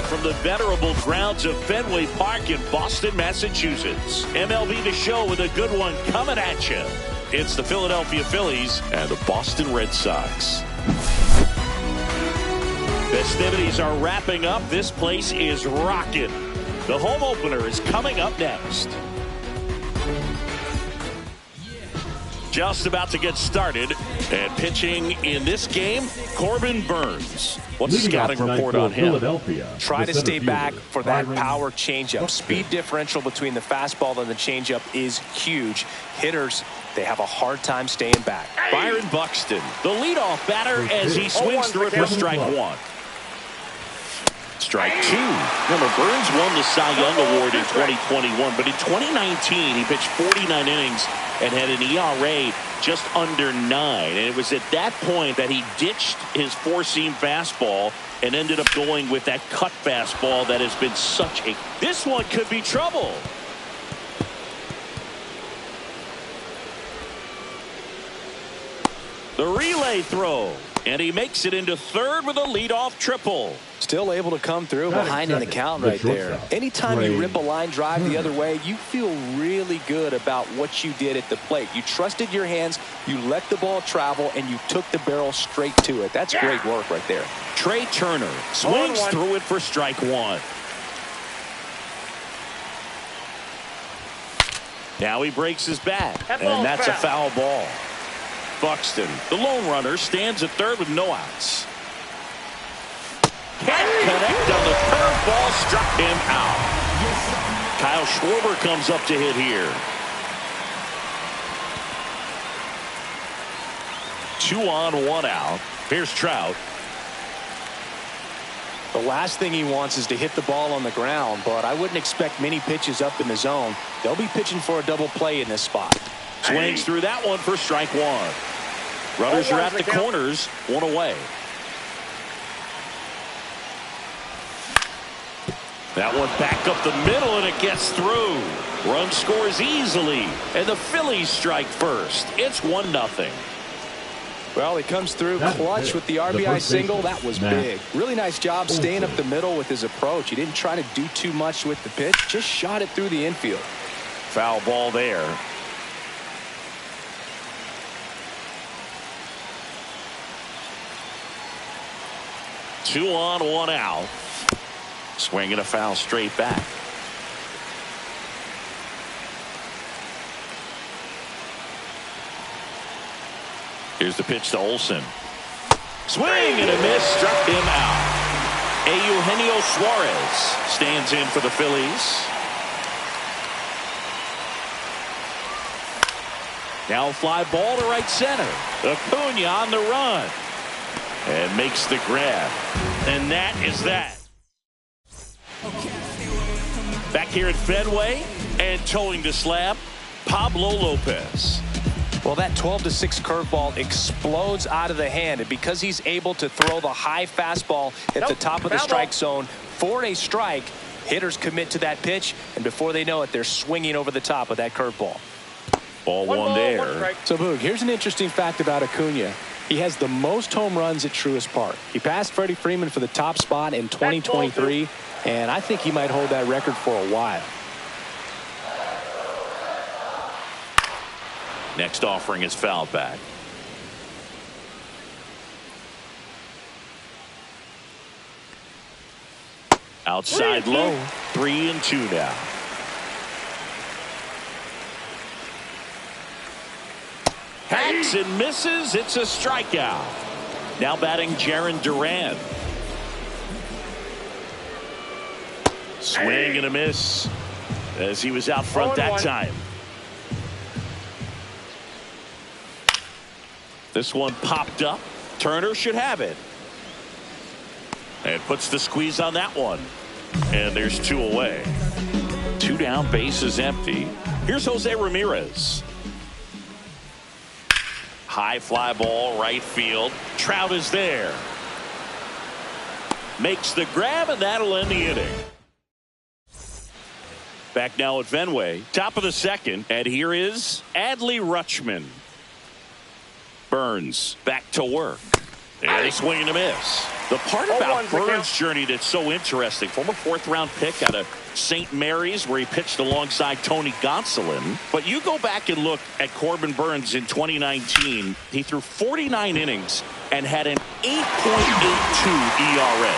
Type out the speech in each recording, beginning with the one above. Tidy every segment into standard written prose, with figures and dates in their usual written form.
From the venerable grounds of Fenway Park in Boston, Massachusetts. MLB The Show with a good one coming at you. It's the Philadelphia Phillies and the Boston Red Sox. Festivities are wrapping up. This place is rocking. The home opener is coming up next. Just about to get started, and pitching in this game, Corbin Burns. What's the scouting report on him? Try to stay back for that power changeup. Speed differential between the fastball and the changeup is huge. Hitters, they have a hard time staying back. Byron Buxton, the leadoff batter, as he swings through it for strike one. Strike two. Remember, Burns won the Cy Young Award in 2021, but in 2019 he pitched 49 innings and had an ERA just under 9. And it was at that point that he ditched his four-seam fastball and ended up going with that cut fastball that has been such a... This one could be trouble. The relay throw. And he makes it into third with a leadoff triple. Still able to come through behind in the count right there. Anytime you rip a line drive the other way, you feel really good about what you did at the plate. You trusted your hands, you let the ball travel, and you took the barrel straight to it. That's great work right there. Trey Turner swings through it for strike one. Now he breaks his bat, and that's a foul ball. Buxton, the lone runner, stands at third with no outs. Can't connect on the curveball, struck him out. Kyle Schwarber comes up to hit here. 2 on, 1 out. Here's Trout. The last thing he wants is to hit the ball on the ground, but I wouldn't expect many pitches up in the zone. They'll be pitching for a double play in this spot. Swings through that one for strike one. Runners are at the corners, 1 away. That one back up the middle, and it gets through. Run scores easily, and the Phillies strike first. It's 1-0. Well, he comes through clutch with the RBI single. That was big. Really nice job staying up the middle with his approach. He didn't try to do too much with the pitch, just shot it through the infield. Foul ball there. Two on, 1 out. Swinging a foul straight back. Here's the pitch to Olsen. Swing and a miss, struck him out. Eugenio Suarez stands in for the Phillies. Now fly ball to right center. Acuna on the run. And makes the grab. And that is that. Back here at Fenway and towing the slab, Pablo Lopez. Well, that 12-6 curveball explodes out of the hand, and because he's able to throw the high fastball at the top of the strike zone for a strike, hitters commit to that pitch, and before they know it, they're swinging over the top of that curveball. Ball one there. So, Boog, here's an interesting fact about Acuna. He has the most home runs at Truist Park. He passed Freddie Freeman for the top spot in 2023, and I think he might hold that record for a while. Next offering is fouled back. Outside low. 3-2 now. Hacks and misses. It's a strikeout. Now batting Jarren Duran. Swing and a miss as he was out front that time. This one popped up. Turner should have it. And puts the squeeze on that one. And there's 2 away. 2 down, base is empty. Here's Jose Ramirez. High fly ball, right field. Trout is there. Makes the grab, and that'll end the inning. Back now at Fenway. Top of the second. And here is Adley Rutschman. Burns back to work. And a swing and a miss. The part about Burns' journey that's so interesting, former 4th-round pick out of St. Mary's where he pitched alongside Tony Gonsolin. But you go back and look at Corbin Burns in 2019. He threw 49 innings and had an 8.82 ERA.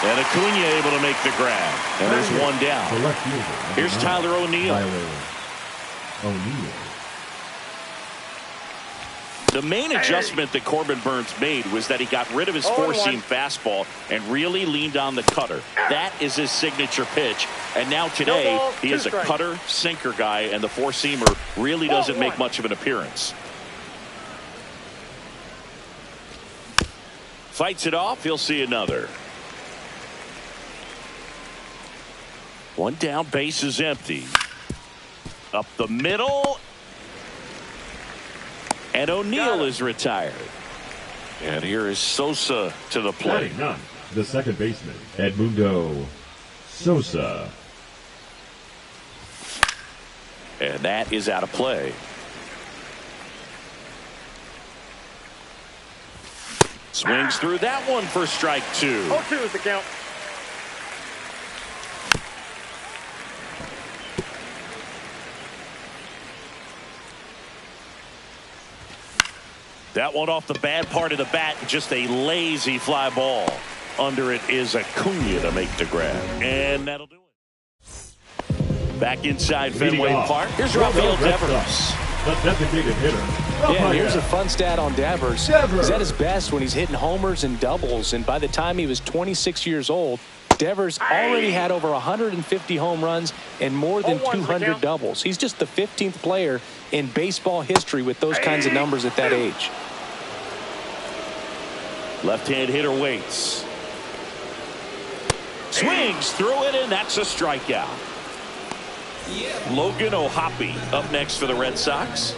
And Acuna able to make the grab. And there's 1 down. Here's Tyler O'Neill. The main adjustment that Corbin Burns made was that he got rid of his 4-seam fastball and really leaned on the cutter. That is his signature pitch. And now today, he is a cutter, sinker guy, and the 4-seamer really doesn't make much of an appearance. Fights it off. He'll see another. 1 down, base is empty. Up the middle. And O'Neill is retired. And here is Sosa to the plate. The second baseman, Edmundo Sosa. And that is out of play. Swings through that one for strike 2. 0-2 is the count. That one off the bad part of the bat, just a lazy fly ball. Under it is Acuna to make the grab. And that'll do it. Back inside Fenway Park. Here's Rafael Devers. The designated hitter. Yeah, here's a fun stat on Devers. He's at his best when he's hitting homers and doubles. And by the time he was 26 years old, Devers already had over 150 home runs and more than 200 doubles. He's just the 15th player in baseball history with those kinds of numbers at that age. Left-hand hitter waits. Swings through it, and that's a strikeout. Logan O'Hoppe up next for the Red Sox.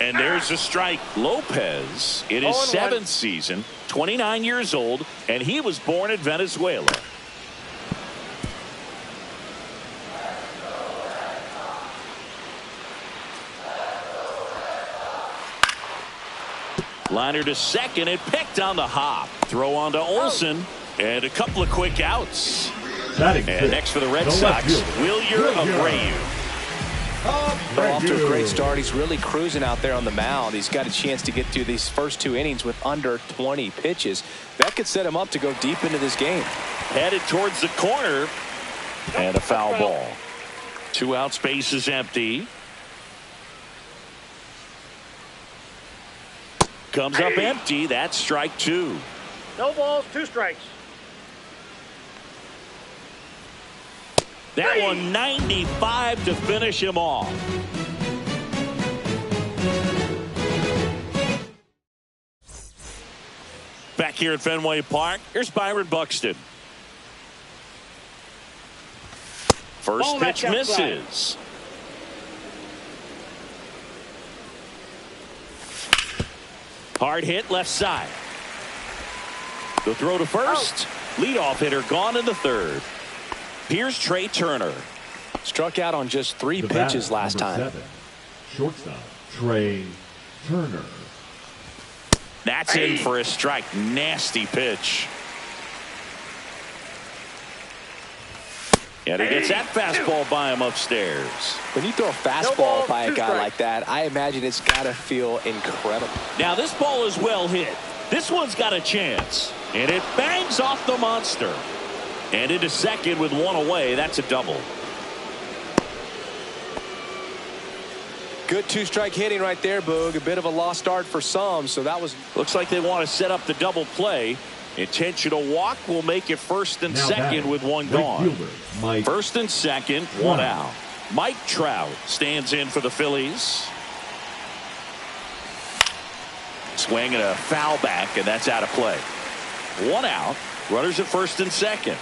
And there's a strike. Lopez in his 7th season, 29 years old, and he was born in Venezuela. Liner to second and picked on the hop. Throw on to Olsen and a couple of quick outs. And next for the Red Sox, Wilyer Abreu. Off to a great start. He's really cruising out there on the mound. He's got a chance to get through these first 2 innings with under 20 pitches. That could set him up to go deep into this game. Headed towards the corner. And a foul ball. 2 outs, base is empty. Comes up empty. That's strike 2. No balls, 2 strikes. That one 95 to finish him off. Back here at Fenway Park, here's Byron Buxton. First pitch misses. Hard hit left side. The throw to first. Leadoff hitter gone in the third. Here's Trey Turner. Struck out on just 3 pitches last time. 7, shortstop, Trey Turner. That's in for a strike. Nasty pitch. And he gets that fastball by him upstairs. When you throw a fastball by a guy like that, I imagine it's got to feel incredible. Now this ball is well hit. This one's got a chance. And it bangs off the monster. And into second with 1 away. That's a double. Good 2-strike hitting right there, Boog. A bit of a lost start for some, so that was... Looks like they want to set up the double play. Intentional walk will make it first and second with 1 gone. First and second, 1 out. Mike Trout stands in for the Phillies. Swing and a foul back, and that's out of play. 1 out. Runners at first and second.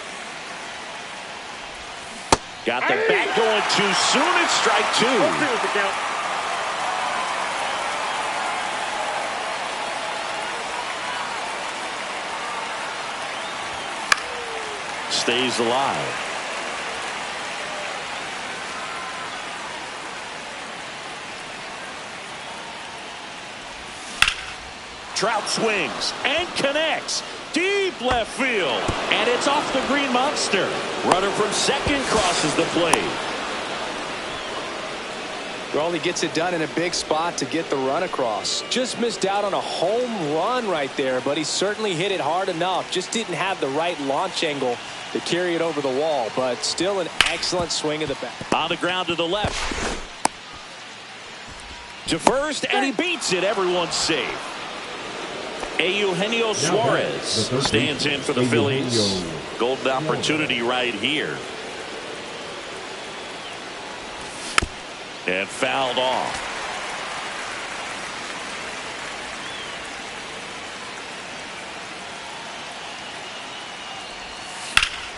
Got the bat going too soon. It's strike 2. Stays alive. Trout swings and connects. Deep left field. And it's off the green monster. Runner from second crosses the plate. Well, he gets it done in a big spot to get the run across. Just missed out on a home run right there, but he certainly hit it hard enough. Just didn't have the right launch angle to carry it over the wall, but still an excellent swing of the bat. On the ground to the left. To first, and he beats it. Everyone's safe. Eugenio Suarez stands in for the Phillies. Golden opportunity right here. And fouled off.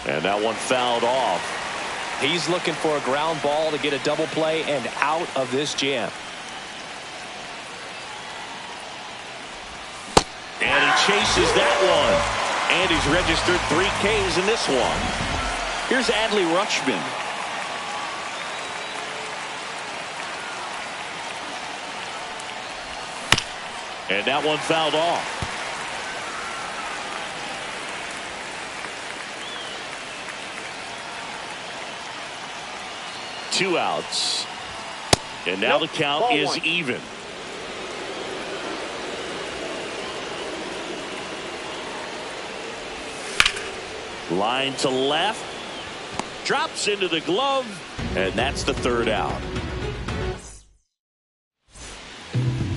And that one fouled off. He's looking for a ground ball to get a double play and out of this jam. And he chases that one. And he's registered 3 Ks in this one. Here's Adley Rutschman. And that one fouled off. Two outs. And now the count is even. Line to left. Drops into the glove. And that's the 3rd out.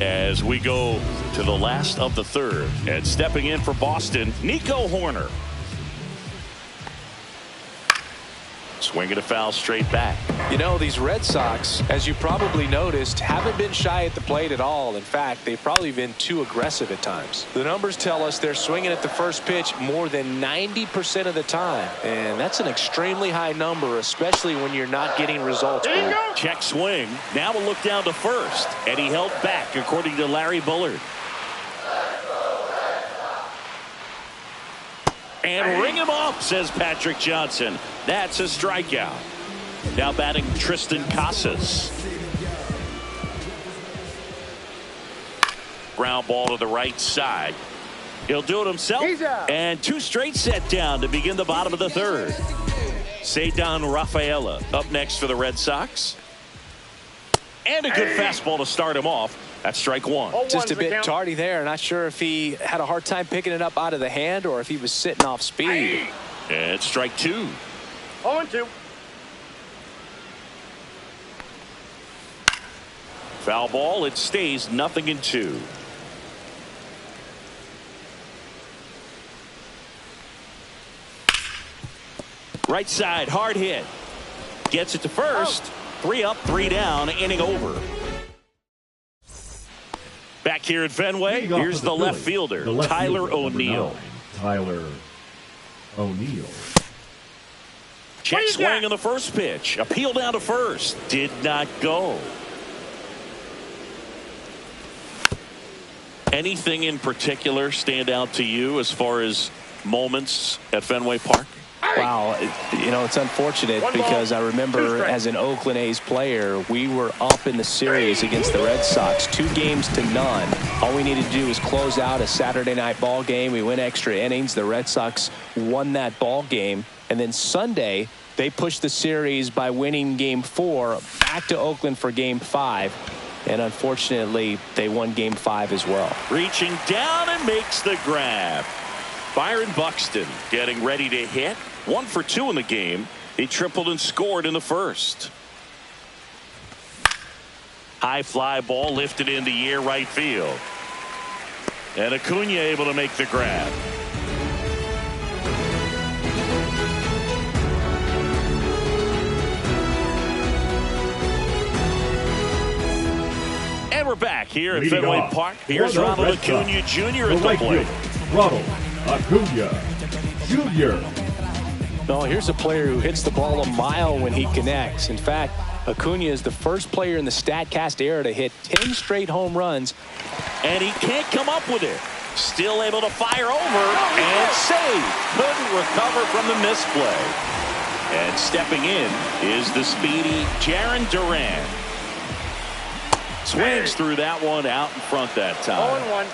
As we go to the last of the 3rd. And stepping in for Boston, Nico Hoerner. Swinging a foul straight back. You know, these Red Sox, as you probably noticed, haven't been shy at the plate at all. In fact, they've probably been too aggressive at times. The numbers tell us they're swinging at the first pitch more than 90% of the time. And that's an extremely high number, especially when you're not getting results. Check swing. Now we'll look down to first. And he held back, according to Larry Bullard. And ring him up, says Patrick Johnson. That's a strikeout. Now batting Tristan Casas. Ground ball to the right side. He'll do it himself. And 2 straight set down to begin the bottom of the 3rd. Ceddanne Rafaela up next for the Red Sox. And a good fastball to start him off. That's strike 1. Just a bit tardy there. Not sure if he had a hard time picking it up out of the hand or if he was sitting off speed. And strike 2. 0-2. Foul ball. It stays 0-2. Right side, hard hit. Gets it to first. 3 up, 3 down, inning over. Back here at Fenway, here's the left fielder, Tyler O'Neill. Tyler O'Neill. Check swing on the first pitch. Appeal down to first. Did not go. Anything in particular stand out to you as far as moments at Fenway Park? Wow, it's unfortunate because I remember as an Oakland A's player, we were up in the series against the Red Sox, 2-0. All we needed to do was close out a Saturday night ball game. We went extra innings. The Red Sox won that ball game. And then Sunday, they pushed the series by winning Game 4 back to Oakland for Game 5. And unfortunately, they won Game 5 as well. Reaching down and makes the grab. Byron Buxton getting ready to hit. 1 for 2 in the game. He tripled and scored in the first. High fly ball lifted in the air right field. And Acuna able to make the grab. And we're back here at Fenway Park. Here's Ronald Acuna Jr. at the plate. Ronald Acuna Jr. No, here's a player who hits the ball a mile when he connects. In fact, Acuna is the first player in the StatCast era to hit 10 straight home runs. And he can't come up with it. Still able to fire over and save. Couldn't recover from the misplay. And stepping in is the speedy Jarren Duran. Swings through that one out in front that time. 0-1.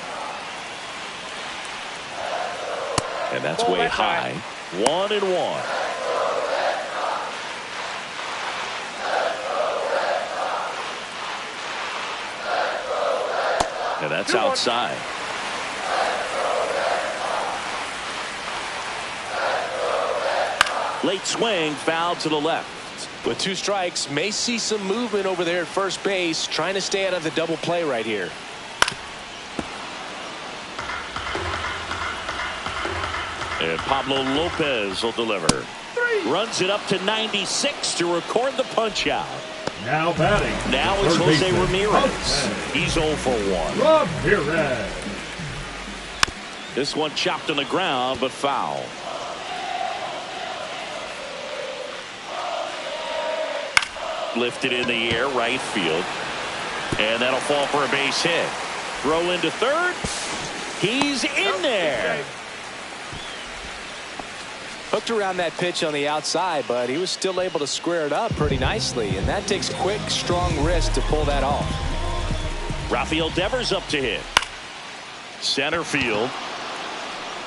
And that's way high. 1-1. And that's outside. Late swing, foul to the left. With 2 strikes, may see some movement over there at first base, trying to stay out of the double play right here. And Pablo Lopez will deliver. Runs it up to 96 to record the punch out. Now batting. Now it's Jose Ramirez. He's 0 for 1. Ramirez. This one chopped on the ground, but foul. Lifted in the air, right field. And that'll fall for a base hit. Throw into third. He's in there. Hooked around that pitch on the outside, but he was still able to square it up pretty nicely. And that takes quick, strong wrist to pull that off. Rafael Devers up to hit. Center field.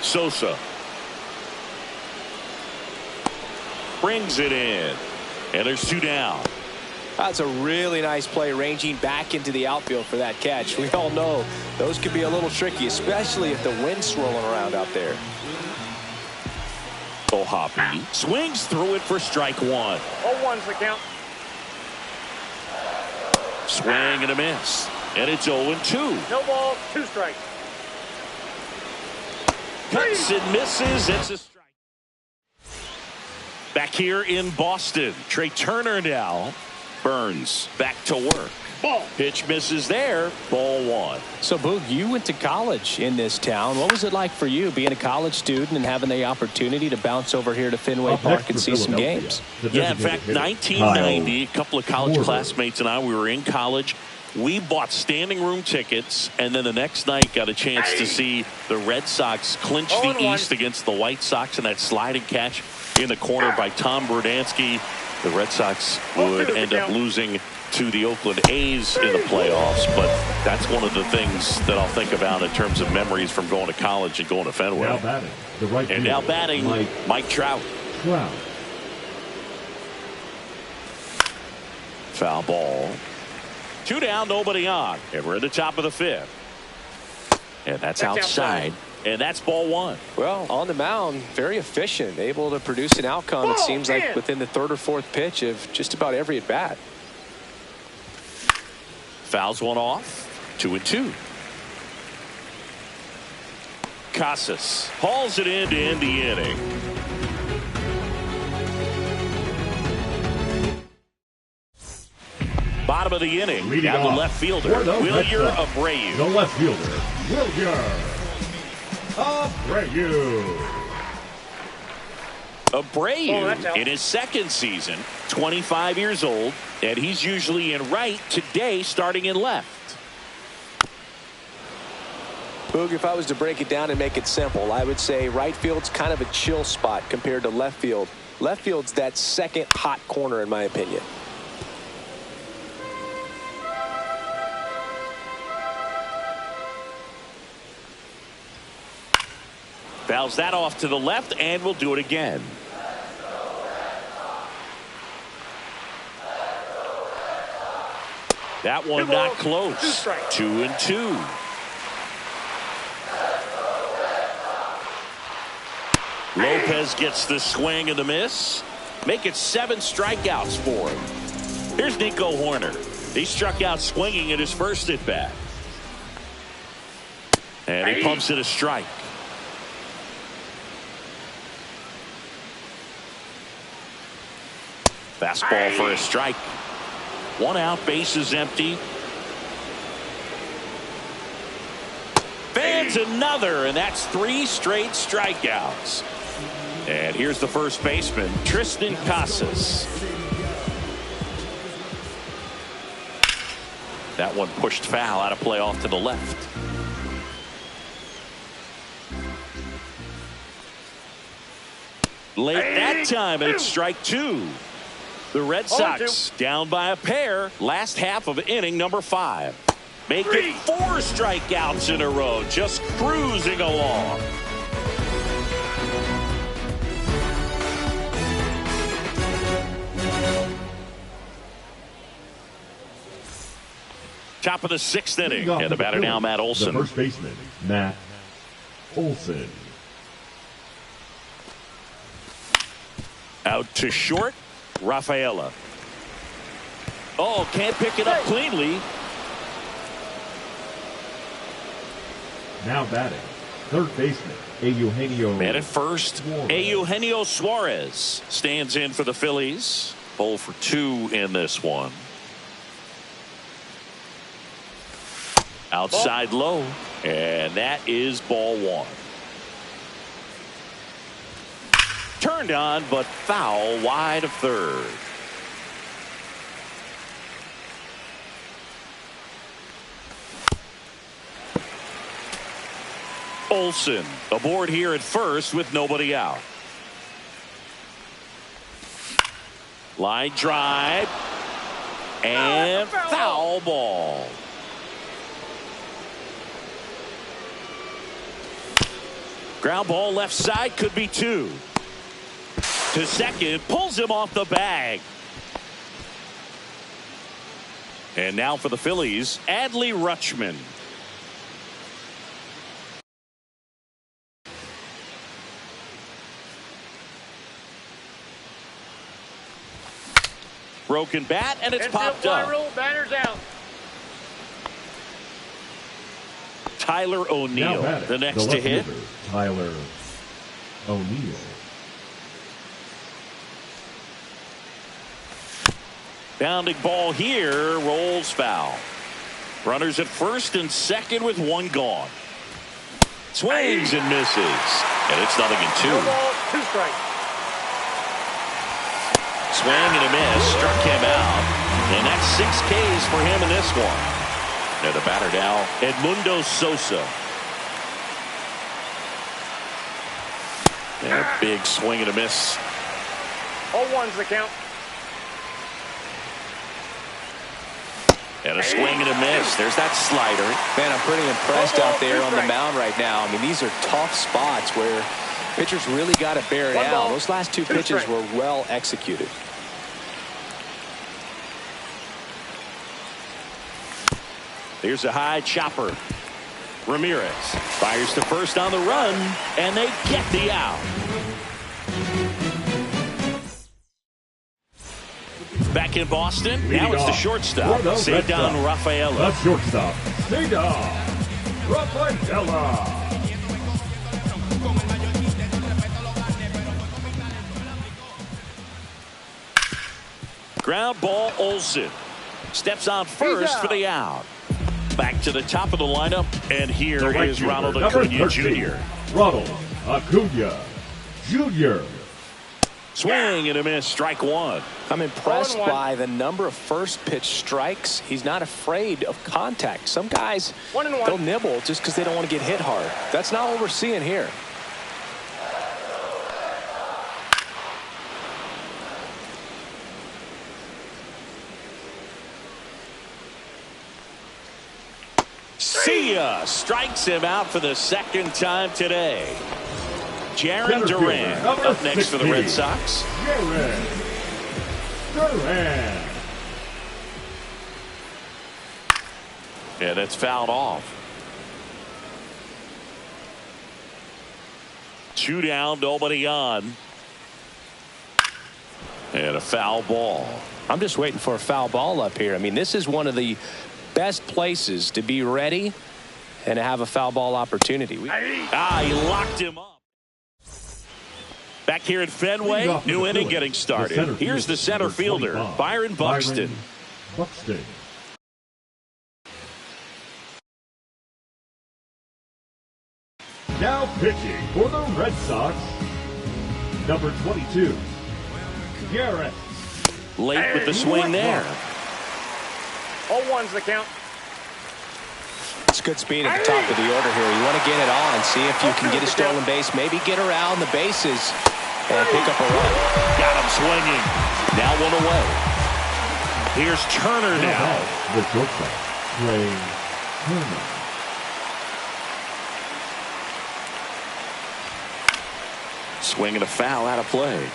Sosa. Brings it in. And there's 2 down. That's a really nice play, ranging back into the outfield for that catch. We all know those could be a little tricky, especially if the wind's swirling around out there. Hoppy swings through it for strike 1. 0-1's the count. Swing and a miss. And it's 0-2. No balls, 2 strikes. Cuts and misses. It's a strike. Back here in Boston, Trey Turner now. Burns back to work. Ball. Pitch misses there. Ball 1. So, Boog, you went to college in this town. What was it like for you being a college student and having the opportunity to bounce over here to Fenway Park and see some games? Yeah, in fact, 1990, a couple of college classmates and I, we were in college. We bought standing room tickets, and then the next night got a chance to see the Red Sox clinch the East against the White Sox in that sliding catch in the corner by Tom Brudansky. The Red Sox would end up losing to the Oakland A's in the playoffs, but that's one of the things that I'll think about in terms of memories from going to college and going to Fenway. Now batting, the right and now batting, Mike Trout. Foul ball. 2 down, nobody on. And we're at the top of the 5th. And that's outside. And that's ball 1. Well, on the mound, very efficient, able to produce an outcome, it seems like, within the 3rd or 4th pitch of just about every at bat. Fouls one off. 2-2. Casas hauls it in to end the inning. Bottom bottom of the inning. Leading Now the off left fielder, for the Wilyer Redsox, Abreu. The left fielder, Wilyer Abreu in his second season, 25 years old, and he's usually in right, today starting in left. Boog, if I was to break it down and make it simple, I would say right field's kind of a chill spot compared to left field. Left field's that second hot corner, in my opinion. Fouls that off to the left, and we'll do it again. That one not close. 2-2. Lopez gets the swing and the miss. Make it 7 strikeouts for him. Here's Nico Horner. He struck out swinging in his first at bat. And he pumps it a strike. Fastball for a strike. 1 out, base is empty. Fans another, and that's 3 straight strikeouts. And here's the first baseman, Tristan Casas. That one pushed foul, out of play off to the left. Late that time, and it's strike 2. The Red Sox down by a pair. Last half of inning number 5. Make it 4 strikeouts in a row. Just cruising along. Top of the 6th inning. And the batter now, Matt Olson. The first baseman, Matt Olson. Out to short. Rafaela. Oh, can't pick it up cleanly. Now batting, third baseman, Eugenio. Man at first, Eugenio Suarez stands in for the Phillies. 0 for 2 in this one. Outside low, and that is ball 1. Turned on, but foul wide of third. Olson aboard here at first with nobody out. Line drive and foul ball. Ground ball left side, could be 2. To second, pulls him off the bag. And now for the Phillies, Adley Rutschman. Broken bat, and it's popped up. Batter's out. Tyler O'Neill, the next to hit. Tyler O'Neill. Bounding ball here, rolls foul. Runners at first and second with 1 gone. Swings and misses, and it's 0-2. 2 strikes. Swing and a miss, struck him out, and that's 6 Ks for him in this one. And the batter now, Edmundo Sosa. And a big swing and a miss. 0-1's the count. And a swing and a miss. There's that slider. Man, I'm pretty impressed out there on the mound right now. I mean, these are tough spots where pitchers really got to bear it down. Those last 2 pitches were well executed. Here's a high chopper. Ramirez fires to first on the run, and they get the out. Back in Boston, now it's the shortstop, Cedar Rafaela. The shortstop, Cedar Rafaela. Ground ball, Olson. steps on first for the out. Back to the top of the lineup, and here is Ronald Acuna Jr. Ronald Acuna Jr. Swing and a miss, strike one. I'm impressed by the number of first pitch strikes. He's not afraid of contact. Some guys, they'll nibble just because they don't want to get hit hard. That's not what we're seeing here. See ya! Strikes him out for the second time today. Jarren Duran up next for the Red Sox. Jarren Duran. And it's fouled off. 2 down, nobody on. And a foul ball. I'm just waiting for a foul ball up here. I mean, this is one of the best places to be ready and to have a foul ball opportunity. He locked him up. Back here at Fenway, new inning getting started. Here's the center fielder, Byron Buxton. Now pitching for the Red Sox, number 22, Garrett. Late with the swing there. 0-1's the count. It's good speed at the top of the order here. You want to get it on, see if you can get a stolen base, maybe get around the bases and pick up a run. Got him swinging. Now 1 away. Here's Turner now. The shortstop, Trey Turner. Swinging a foul out of play.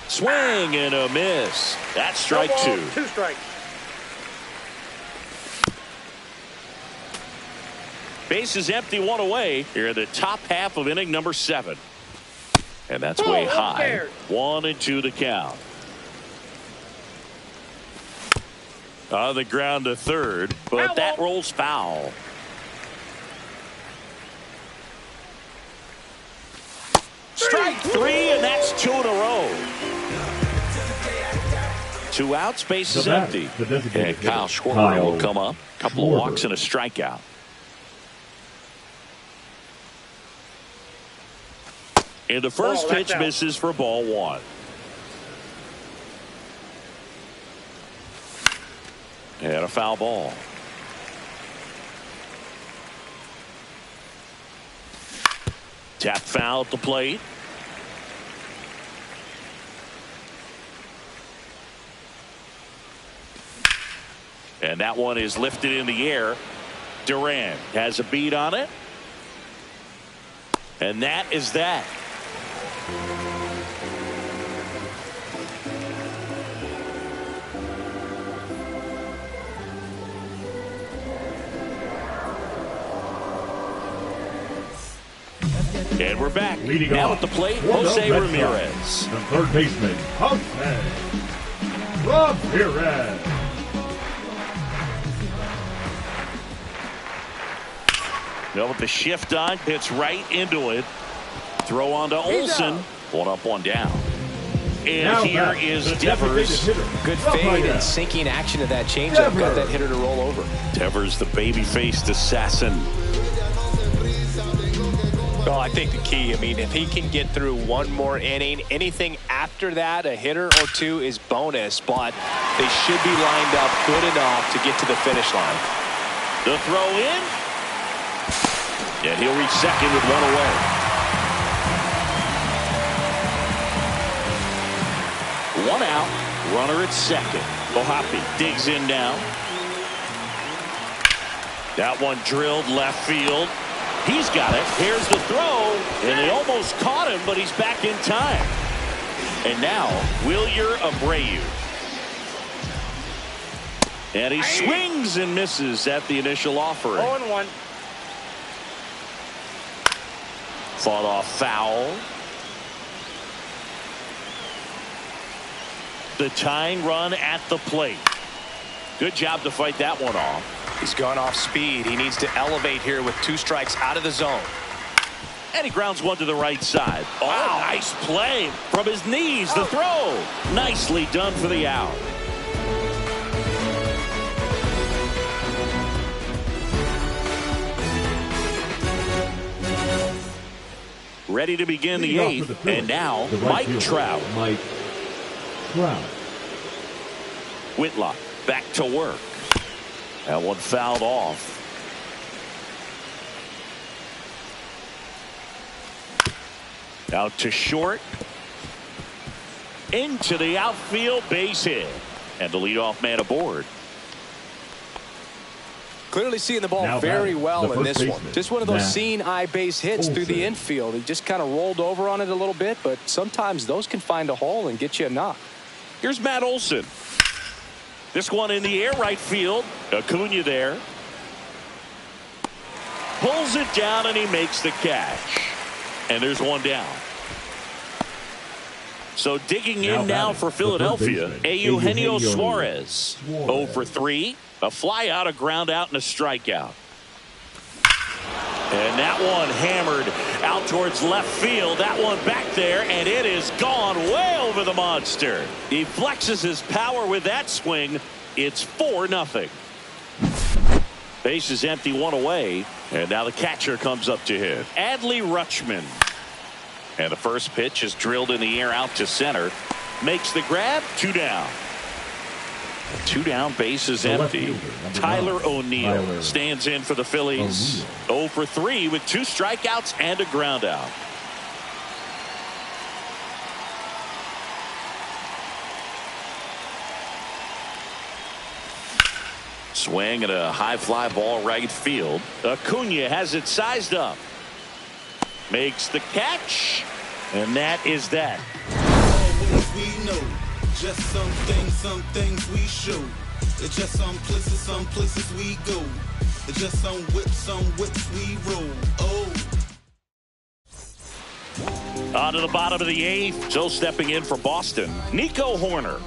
Swing and a miss. That's strike 2. 2 strikes. Base is empty, 1 away. Here in the top half of inning number 7. And that's way high. 1-2 the count. On the ground to third, but that rolls foul. Strike 3, and that's 2 in a row. 2 outs, base is empty. And Kyle Schwarber will come up. Couple of walks and a strikeout. And the first pitch misses for ball 1. And a foul ball. Tap foul at the plate. And that one is lifted in the air. Duran has a beat on it. And that is that. And we're back. Leading now off at the plate, Jose Ramirez. The third baseman, Jose Ramirez. Now with the shift on, hits right into it. Throw on to Olsen. 1 up, 1 down. And now here is Devers. Good fade and sinking action of that changeup. Got that hitter to roll over. Devers, the baby-faced assassin. Well, I think the key, I mean, if he can get through 1 more inning, anything after that, a hitter or 2 is bonus, but they should be lined up good enough to get to the finish line. The throw in. And he'll reach second with 1 away. 1 out, runner at second. Ohapi digs in now. That one drilled left field. He's got it. Here's the throw, and they almost caught him, but he's back in time. And now, Wilyer Abreu. And he swings and misses at the initial offering. 0-1. Fought off foul. The tying run at the plate. Good job to fight that one off. He's gone off speed. He needs to elevate here with 2 strikes out of the zone. And he grounds one to the right side. Oh, wow. Nice play from his knees. The throw. Nicely done for the out. Ready to begin the 8th. And now, Mike Trout. Mike Trout. Whitlock back to work. That one fouled off. Out to short. Into the outfield, base hit. And the leadoff man aboard. Clearly seeing the ball very well in this one. Just one of those seeing eye base hits through the infield. He just kind of rolled over on it a little bit, but sometimes those can find a hole and get you a knock. Here's Matt Olson. This one in the air right field. Acuna there. Pulls it down and he makes the catch. And there's one down. So digging in now for Philadelphia, Eugenio Suarez. 0 for 3. A fly out, a ground out, and a strikeout. And that one hammered out towards left field. That one back there, and it is gone way over the monster. He flexes his power with that swing. It's 4-0. Base is empty, one away. And now the catcher comes up to hit. Adley Rutschman. And the first pitch is drilled in the air out to center. Makes the grab. 2 down. 2 down, base is empty. Tyler O'Neill stands in for the Phillies. 0 for 3 with 2 strikeouts and a ground out. Swing at a high fly ball right field. Acuna has it sized up. Makes the catch. And that is that. Always we know. Just some things we show. It's just some places we go. It's just some whips we roll. Oh. On to the bottom of the 8th. So stepping in for Boston, Nico Horner.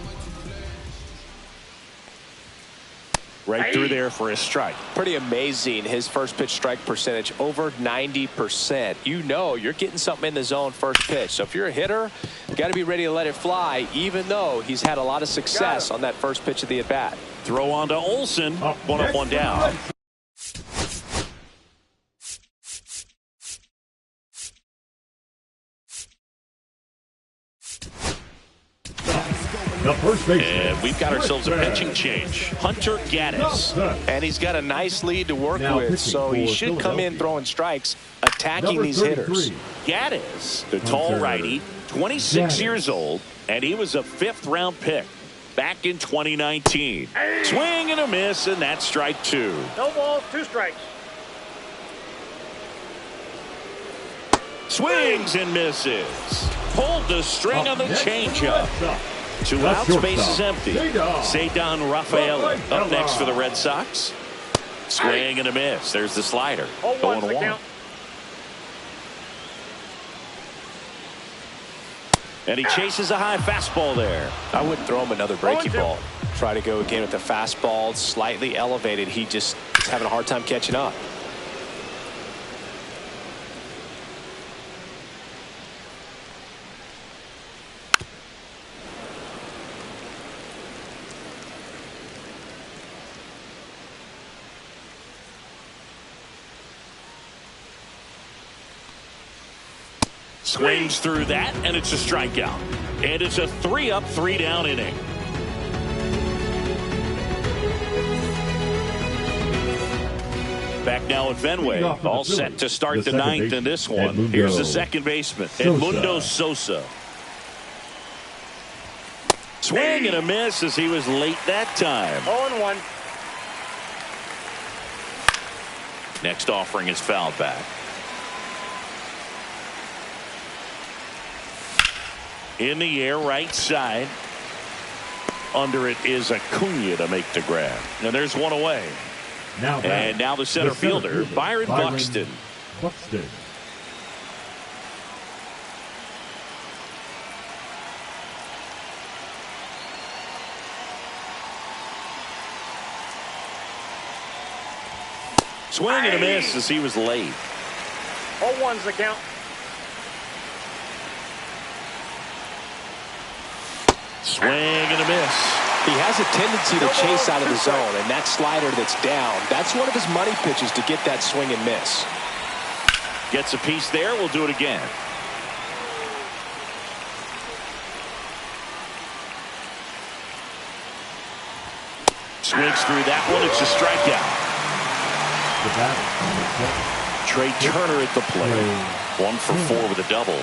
Right through there for his strike. Pretty amazing. His first pitch strike percentage over 90%. You know you're getting something in the zone first pitch. So if you're a hitter, you got to be ready to let it fly, even though he's had a lot of success on that first pitch of the at bat. Throw on to Olson. One up, one down. The first baseman. And we've got ourselves a pitching change. Hunter Gaddis. And he's got a nice lead to work with, so he should come in throwing strikes, attacking these hitters. Gaddis, the tall righty, 26 years old, and he was a 5th-round pick back in 2019. Swing and a miss, and that's strike 2. No balls, 2 strikes. Swings and misses. Pulled the string on the changeup. 2 outs, base is empty. Cedar Rafaela up next for the Red Sox. Swing and a miss. There's the slider. 0-1. And he chases a high fastball there. I wouldn't throw him another breaking ball. Try to go again with the fastball, slightly elevated. He just is having a hard time catching up. Swings through that, and it's a strikeout. And it's a 3-up, 3-down inning. Back now at Fenway, all set to start the 9th in this one. Here's the second baseman, Edmundo Sosa. Swing and a miss as he was late that time. 0-1. Next offering is fouled back. In the air, right side. Under it is Acuna to make the grab. And there's one away. And now the center fielder, Byron Buxton. Swing and a miss as he was late. 0-1's the count. Swing and a miss. He has a tendency to chase out of the zone, and that slider that's down, that's one of his money pitches to get that swing and miss. Gets a piece there. We'll do it again. Swings through that one. It's a strikeout. Trey Turner at the plate. 1 for 4 with a double.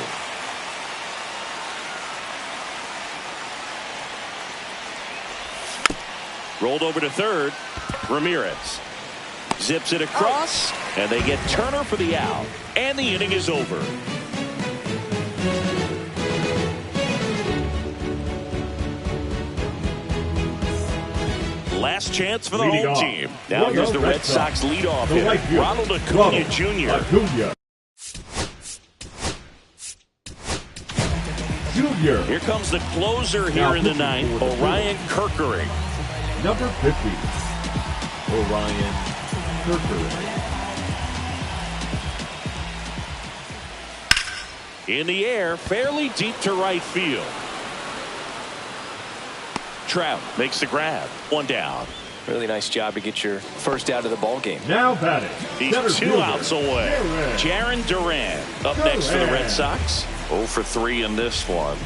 Rolled over to third. Ramirez zips it across, and they get Turner for the out. And the inning is over. Last chance for the home team. Now here's the Red Sox leadoff hitter, Ronald Acuna Jr. Here comes the closer here in the ninth, Orion Kerkering. Number 50, Orion Kerkering. In the air, fairly deep to right field. Trout makes the grab. 1 down. Really nice job to get your first out of the ball game. Now batting. He's 2 outs away. Jarren Duran up next for the Red Sox. 0 for 3 in this one.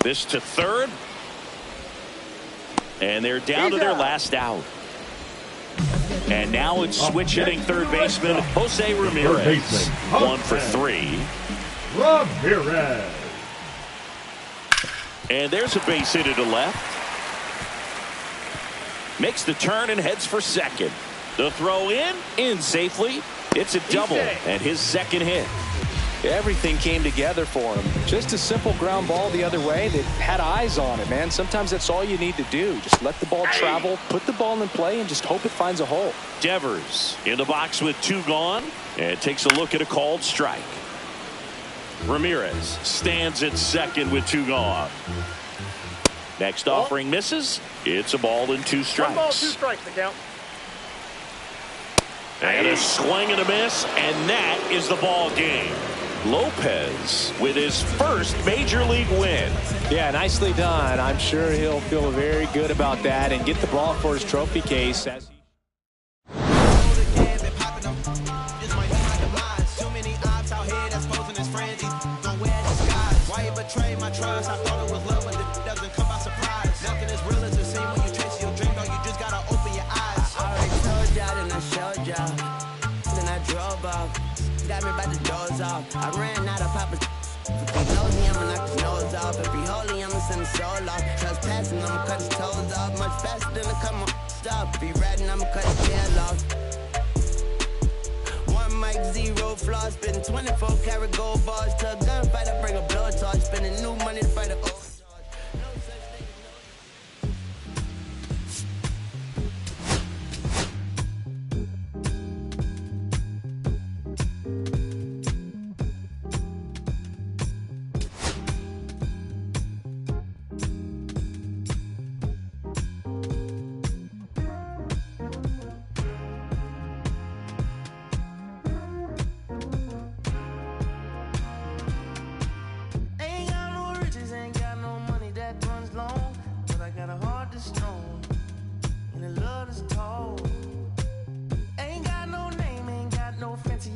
This to third. And they're down to their last out. And now it's switch hitting third baseman Jose Ramirez. 1 for 3. Ramirez. And there's a base hit to left. Makes the turn and heads for second. The throw in safely. It's a double and his second hit. Everything came together for him. Just a simple ground ball the other way that had eyes on it, man. Sometimes that's all you need to do. Just let the ball travel, put the ball in play, and just hope it finds a hole. Devers in the box with 2 gone and takes a look at a called strike. Ramirez stands at second with 2 gone. Next offering misses. It's a ball and 2 strikes. 1 ball, 2 strikes to count. And a swing and a miss, and that is the ball game. Lopez with his first major league win. Yeah, nicely done. I'm sure he'll feel very good about that and get the ball for his trophy case. As he I ran out of poppers. If he knows me, I'ma knock his nose off. If he holy, I'ma send his soul off. Trespassing, I'ma cut his toes off. Much faster than a come on. Stop. If he ratting, I'ma cut his tail off. 1 mic, 0 flaws. Spitting 24 karat gold bars to a gunfighter. Bring a blowtorch. Spending new money to fight a old.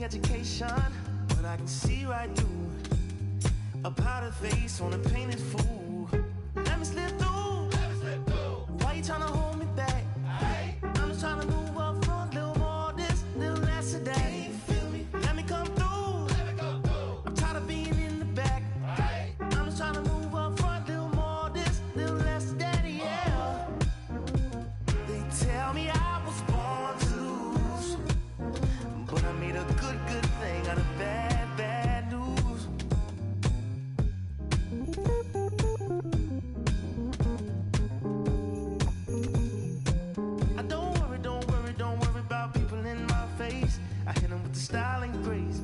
Education, but I can see right through a powder face on a painted fool. Let me slip through. Why you trying to hold me back? I'm just trying to move up front, little more this, little less of that. Can you feel me? Let me come through. I'm tired of being in the back. I'm just trying to move up front, little more this, little less of that, yeah. They tell me I was born to lose, but I made a good thing out of bad news. I don't worry about people in my face. I hit them with the style and grace,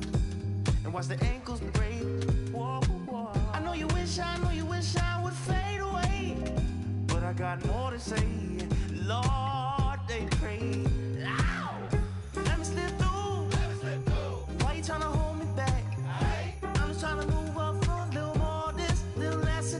and watch the ankles break. Whoa, whoa. I know you wish I would fade away, but I got more to say. Lord, they pray. Ow! Let me slip through. Why you trying to hold me back? I'm just trying to move up front, little more this, little less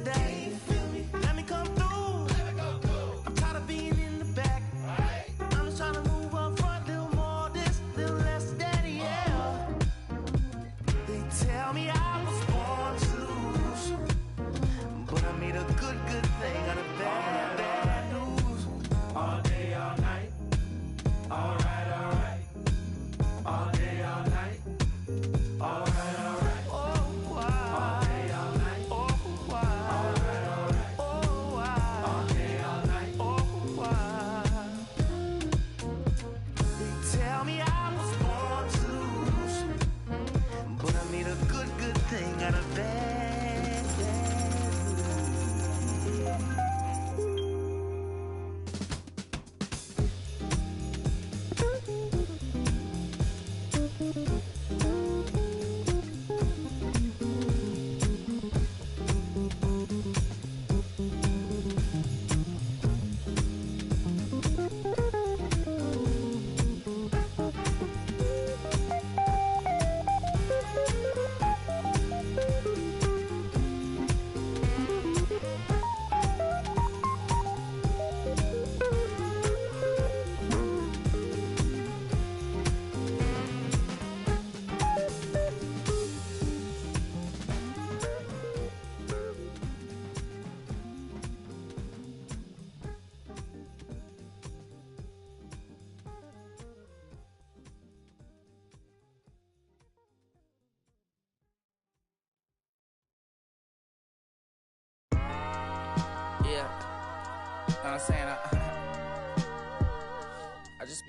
I just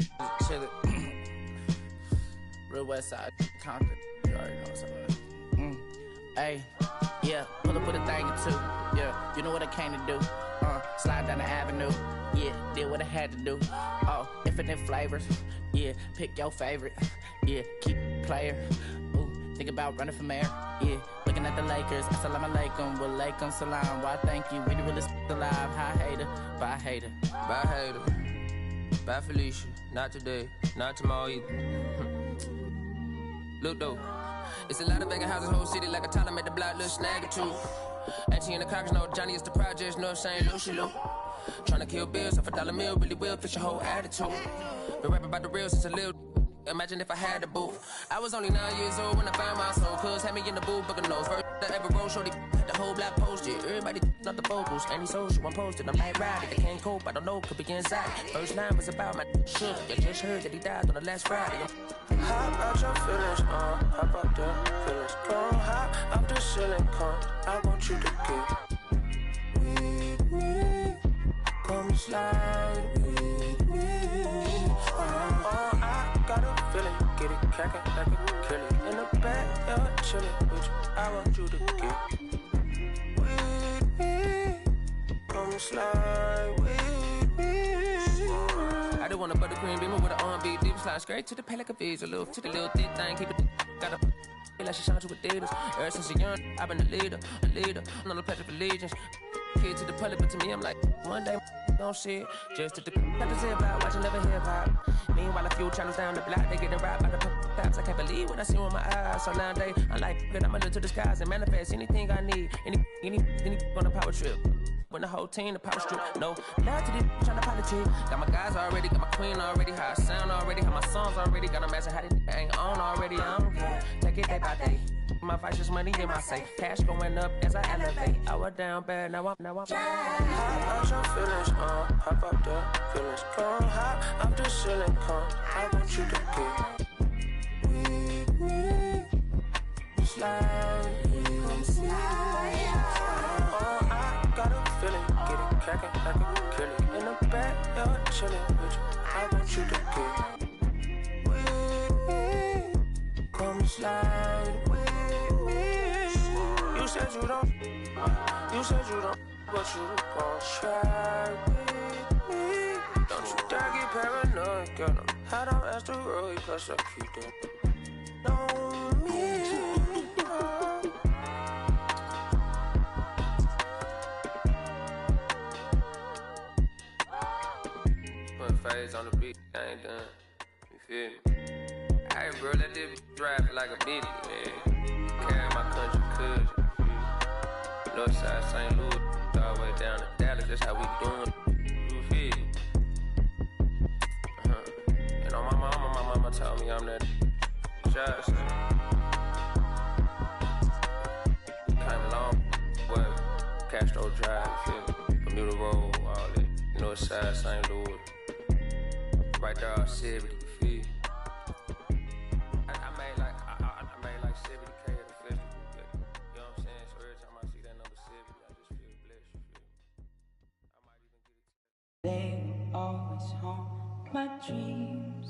chillin'. Real West Side, Compton. You already know what's up. Hey, yeah, pull up with a thing or two. Yeah, you know what I came to do. Slide down the avenue. Yeah, did what I had to do. Oh, infinite flavors. Yeah, pick your favorite. Yeah, keep player. Ooh, think about running for mayor. Yeah, looking at the Lakers. Assalamu alaikum, wa alaikum salam. Why thank you, we the realest alive. Hi hater, bye hater. Bye hater, bye Felicia. Not today, not tomorrow either. Look though, it's a lot of vacant houses, whole city like a Tyler made the block, little snag or two. Auntie in the cockers, know Johnny is the projects, know St. Lucia. Tryna kill bills off $1 meal, really will fix your whole attitude. Been rapping about the real since a little. Imagine if I had the booth. I was only 9 years old when I found my soul. Cuz had me in the booth, booking nose. First I ever wrote, shorty the whole block posted. Everybody not the vocals, any social, I'm posted. I'm like ride, if I can't cope, I don't know, could be inside. First line was about my sugar. You just heard that he died on the last Friday. Hop out your feelings, hop out the feelings. Come hop up the ceiling, come. I want you to get with me. Come slide with me. I got a feeling, get it crackin' like a kill it. In the back, yeah, chillin' with you. I want you to get with me. Come slide with me. I just want a buttercream beamer with an R&B deep slide straight to the pay like a visa. Little to the little thick thing, keep it got a feel like she shine to Adidas. Ever since a young, I've been a leader. I'm on the pledge of allegiance. Kid to the public, but to me, I'm like, one day, don't see it. Just to the got to say about watching never hip hop. Meanwhile, a few channels down the block, they getting robbed by the cops. I can't believe what I see with my eyes. So nowadays, I'm like, I'ma look to the skies and manifest anything I need. Any on a power trip. When the whole team, the power strip. No, love to this trying to politic. Got my guys already, got my queen already. How I sound already, how my songs already. Got them asking how they ain't on already. I don't care. Take it day by day. My vice is money in my safe. Cash going up as I elevate. I was down bad, now I'm hop out your feelings, hop out the feelings. Come hop up the ceiling, come. I want you to get with me. Slide with me. I got a feeling, get it crackin' like a kill it. In the back, yeah, chillin' with you. I want you to get with me. Come slide with me. You said you don't, but you gon' try with me. Don't you dare get paranoid, girl. I'm hot on asteroid, plus I keep them on me. Phase on the beat, I ain't done. You feel me? Hey, bro, let this drive like a bitty, man. Carry my country cousin. Northside St. Louis, all the way down to Dallas, that's how we doing. You feel me? And on my mama told me I'm that child, so. Came along, what? Castro Drive, you feel me? Bermuda Road, all that. Northside St. Louis. Right there, all 70, you feel? I made like 70K at the festival. You know what I'm saying? So every time I see that number 70, I just feel blessed, you feel? I might even get it. They will always haunt my dreams.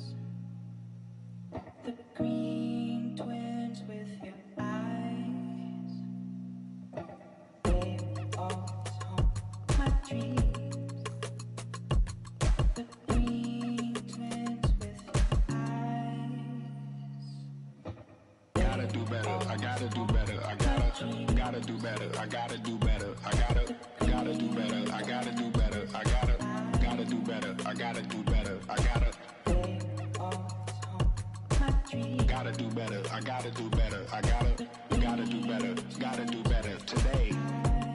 The green twins with your eyes. They will always haunt my dreams. Do better, I gotta do better, I gotta do better, I gotta do better, I gotta do better, I gotta do better, I gotta do better, I gotta do better, I gotta do better, I gotta do better, I gotta do better today.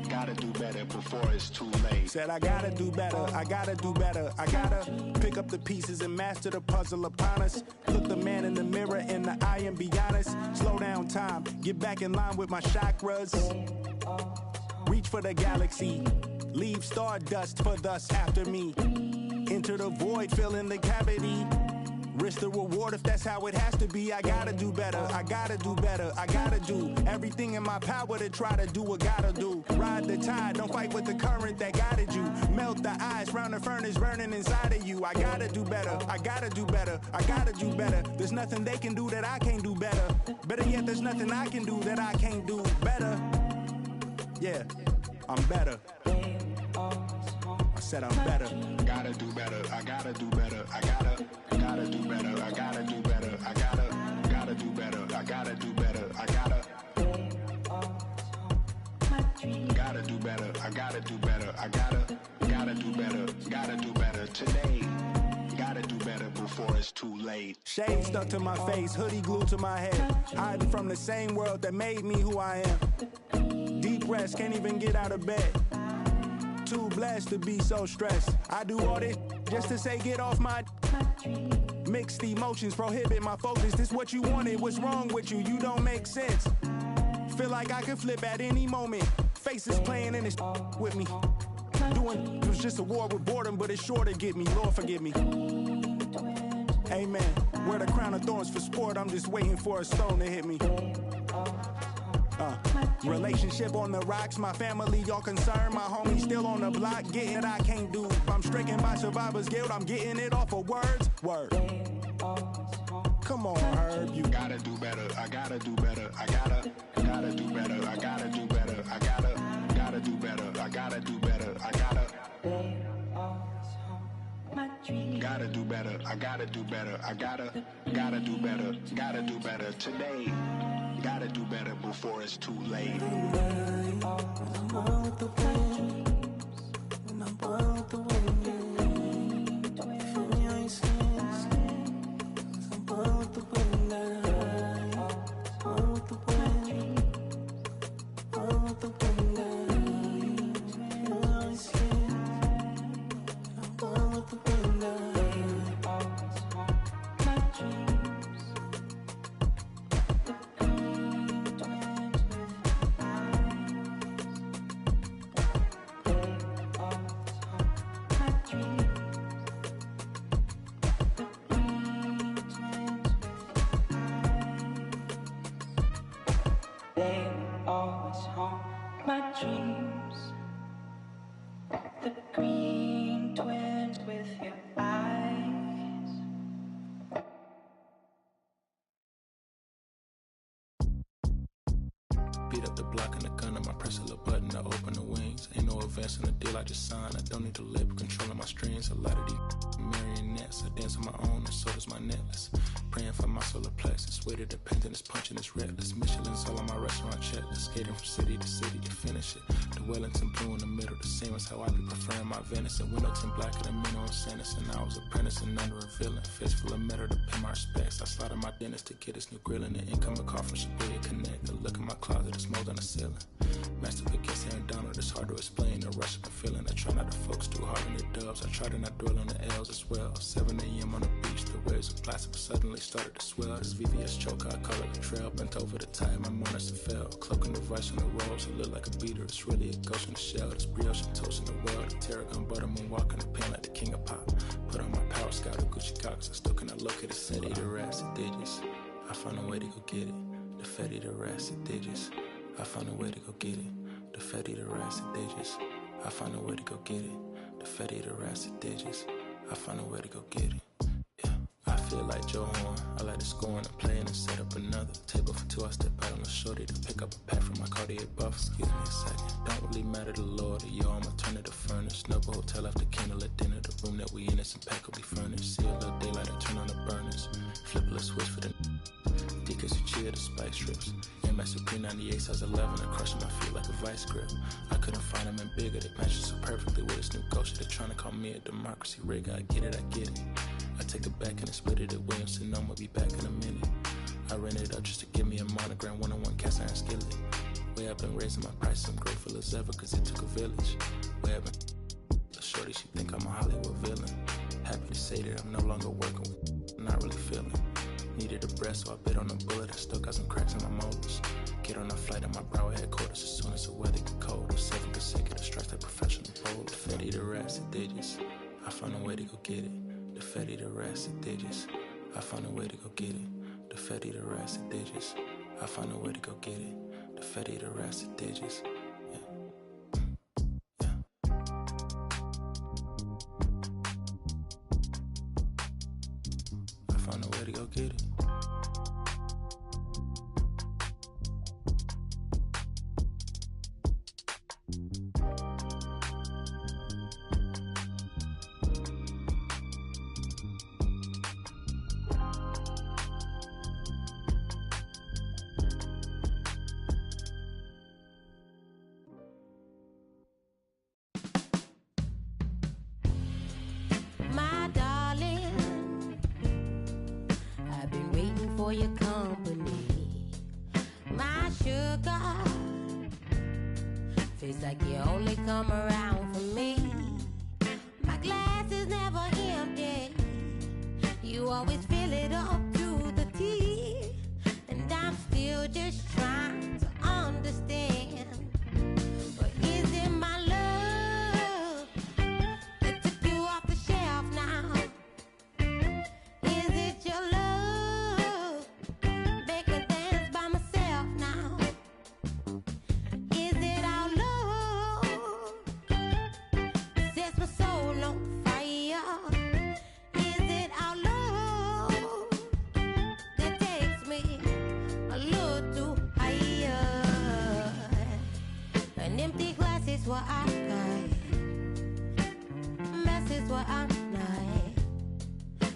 Gotta do better before it's too late. Said I gotta do better, I gotta do better. I gotta pick up the pieces and master the puzzle upon us. Look the man in the mirror in the eye and be honest. Slow down time, get back in line with my chakras. Reach for the galaxy, leave stardust for thus after me. Enter the void, fill in the cavity. Risk the reward if that's how it has to be. I gotta do better, I gotta do better, I gotta do everything in my power to try to do what gotta do. Ride the tide, don't fight with the current that guided you. Melt the ice round the furnace burning inside of you. I gotta do better, I gotta do better, I gotta do better. There's nothing they can do that I can't do better. Better yet, there's nothing I can do that I can't do better. Yeah, I'm better. I said I'm better. Gotta do better, I gotta do better, I gotta do better, I gotta do better, I gotta do better, I gotta do better, I gotta do better, I gotta do better, I gotta do better today. Gotta do better before it's too late. Shade stuck to my face, hoodie glued to my head. Hiding from the same world that made me who I am. Deep rest, can't even get out of bed. Too blessed to be so stressed. I do all this just to say get off my. Mixed emotions prohibit my focus. This what you wanted, what's wrong with you? You don't make sense. Feel like I could flip at any moment. Faces playing in this with me. Doing it was just a war with boredom, but it's sure to get me. Lord forgive me. Amen. Wear the crown of thorns for sport. I'm just waiting for a stone to hit me. Relationship on the rocks, my family all concerned. My homie still on the block, getting it I can't do. I'm stricken by survivor's guilt, I'm getting it off of words. Word. Come on, Herb, you gotta do better, I gotta do better, I gotta do better, I gotta do better, I gotta do better, I gotta do better, I gotta do better, I gotta do better, I gotta do better today. Gotta do better before it's too late. When I'm on with the wind, when I'm on with the wind, yeah. Feel me on your skin, I'm on with the wind, on with the wind, on with the wind, feel me on your skin, I'm on with the wind, dreams, the green twins with your eyes. Beat up the block and the gun on my press a little button to open the wings. Ain't no advance in the deal I just signed. I don't need to labor controlling my strings. A lot of these marionettes. I dance on my own and so does my necklace. Praying for my solar plexus. Way to dependent is punching is reckless. Michelin's all on my restaurant checklist. Skating from city to city to finish it. The Wellington blue in the middle. The same as how I be preferring my venison. Windowton blacker than men on sentence. And I was apprenticing under a villain. Fist full of metal to pay my respects. I slotted my dentist to get his new grilling. The incoming call from Shibuya Connect. The look in my closet is mold on the ceiling. Master against Aaron Donald. It's hard to explain the rush of the feeling. I try not to focus too hard on the dubs. I try to not dwell on the L's as well. 7 a.m. on the beach. The waves of plastic suddenly started to swell. This VVS choker, I call it a trail. Bent over the tide, my monitor fell. Cloaking the vice on the rolls, it look like a beater. It's really a ghost in the shell. This brioche and toast in the world. The tarragon butter moon walking the pen like the king of pop. Put on my power scout, the Gucci Cox. I still cannot locate the city. The rats, the digits. I found a way to go get it. The Fetty, the rats, the digits. I found a way to go get it. The Fetty, the rats, the digits. I found a way to go get it. The Fetty, the rats, the digits. I found a way to go get it. I feel like Joe Horn. I like to score and play and set up another table for two. I step out on the shorty to pick up a pack from my Cartier buff. Excuse me a second. Don't really matter the Lord or yo, I'ma turn it to furnace. Snuggle hotel after candle at dinner. The room that we in is impeccably furnished. See a little daylight, I turn on the burners. Flip a little switch for the Deacons who cheer the spike strips. Amex with P98 size 11 and crushing my feet like a vice grip. I couldn't find them in bigger. They match so perfectly with this new ghost. They're trying to call me a democracy rig. I get it, I get it. I take it back and I split it at Williamson. I'ma be back in a minute. I ran it up just to give me a monogram. One-on-one cast iron skillet. Way I've been raising my price. I'm grateful as ever cause it took a village. Way I've been a shorty, she think I'm a Hollywood villain. Happy to say that I'm no longer working with not really feeling. Needed a breath so I bit on a bullet. I still got some cracks in my molars. Get on a flight at my Broward headquarters as soon as the weather get cold. 7 consecutive strikes that professional bold. The Fetty, the rats, the digits. I found a way to go get it. The Fetty, the rats, the digits. I find a way to go get it. The fatty, the rest of digits. I find a way to go get it. The fatty, the rest of digits. I found a way to go get it. My darling, I've been waiting for your company. My sugar, feels like you only come around for me. My glass is never empty. You always fill it up to the tea. And I'm still just trying to understand. But is it my love that took you off the shelf now? Is it your love? Make me dance by myself now. Is it our love? Sets my soul on fire. Is it our love that takes me a little too higher? An empty glass is what I got. Mess is what I'm not.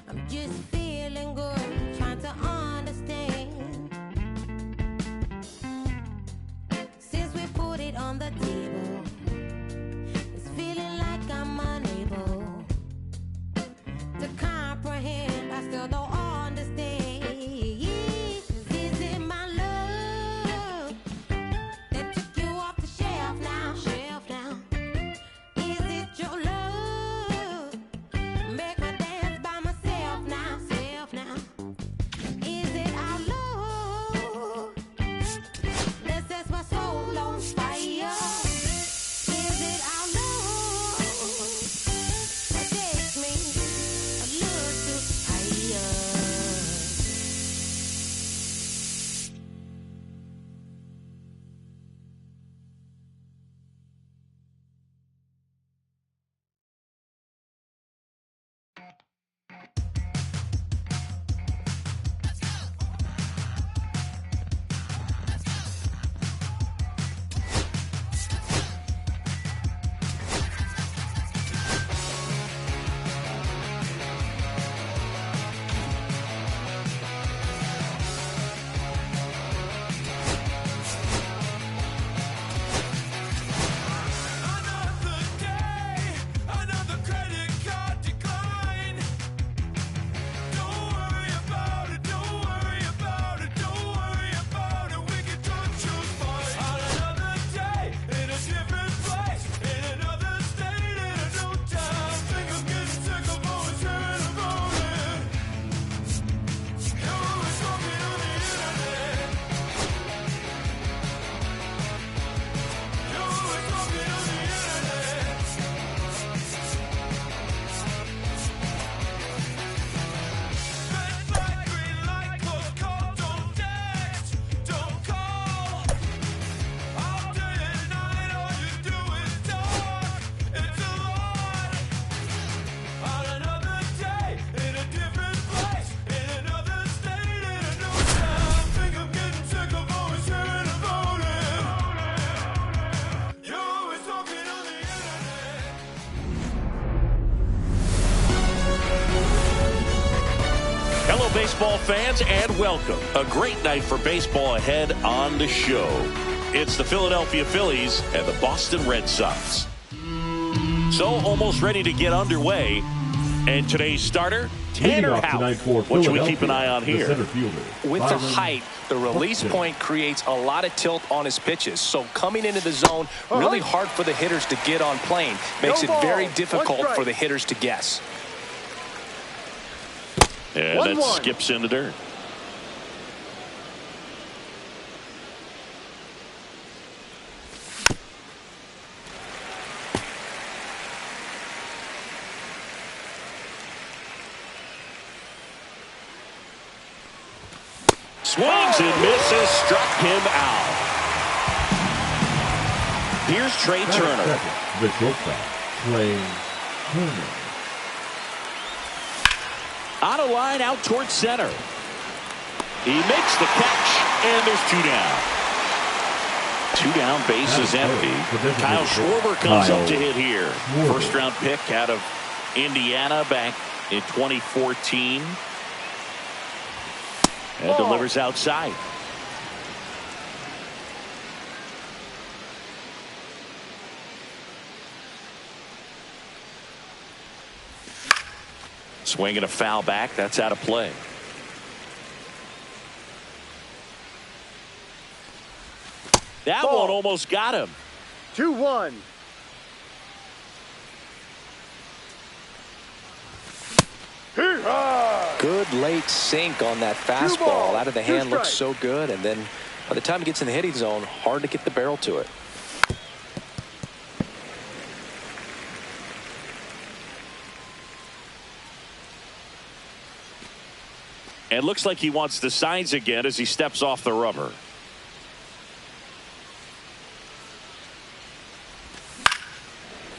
I'm just feeling good, trying to understand. Since we put it on the table, it's feeling like I'm unable to comprehend. I still don't understand. 'Cause is it my love that took you off the shelf now? Shelf now. Is it your love? Make me dance by myself now. Self now. Is it our love that sets my soul on fire? Is it our love that takes me a little too higher? Another day, another credit card decline. Don't worry about it, don't worry about it, don't worry about it. We can touch just fine. On another day, in a different place, in another state, in a new time. Think I'm getting sick of always hearing about it. You're always talking on the internet. You're always talking on the internet. Red light, green light, close call, don't text, don't call. All day and night, all you do is talk. It's a lot. On another day, in a different place, in another state, in a new time. Think I'm getting sick of always hearing about it. You're always talking on the internet. Hello, baseball fans, and welcome. A great night for baseball ahead on the show. It's the Philadelphia Phillies and the Boston Red Sox. So, almost ready to get underway. And today's starter, Leading Tanner off tonight Houck. for What should we keep an eye on the here? center fielder, With the Byron height, the release Buxton. point creates a lot of tilt on his pitches. So coming into the zone, really hard for the hitters to get on plane. Makes it very difficult for the hitters to guess. And that skips into dirt. Swings and misses, struck him out. Here's Trey Turner. The shortstop, Trey Turner. Out of line, out towards center. He makes the catch, and there's 2 down. 2 down, base is empty. Kyle Schwarber comes up to hit here. First-round pick out of Indiana back in 2014. And delivers outside. Swing and a foul back. That's out of play. That one almost got him. 2-1. Good late sink on that fastball. Out of the hand, looks so good. And then by the time it gets in the hitting zone, hard to get the barrel to it. And looks like he wants the signs again as he steps off the rubber.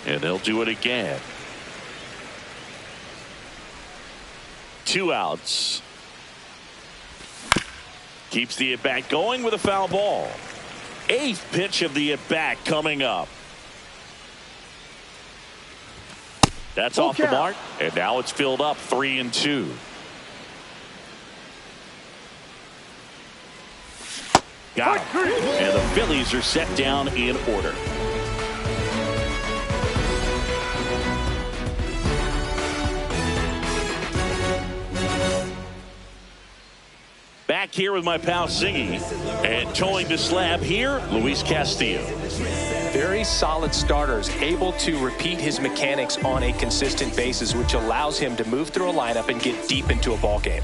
And they'll do it again. 2 outs. Keeps the at-bat going with a foul ball. 8th pitch of the at-bat coming up. That's off the mark. And now it's filled up 3-2. Got him. And the Phillies are set down in order. Back here with my pal Singy, and towing the slab here, Luis Castillo. Very solid starters, able to repeat his mechanics on a consistent basis, which allows him to move through a lineup and get deep into a ball game.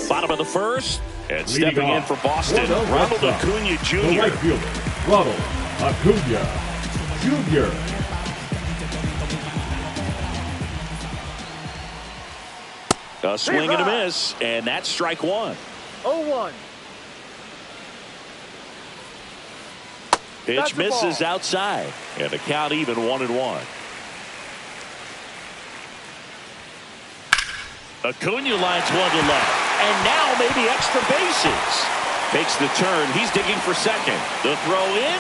Bottom of the first, and stepping in for Boston, Ronald Acuna Jr. The right fielder, Ronald Acuna Jr. A swing and a miss, and that's strike 1. 0-1. Pitch misses outside, and the count even 1-1. Acuna lines 1 to left, and now maybe extra bases. Makes the turn. He's digging for second. The throw in.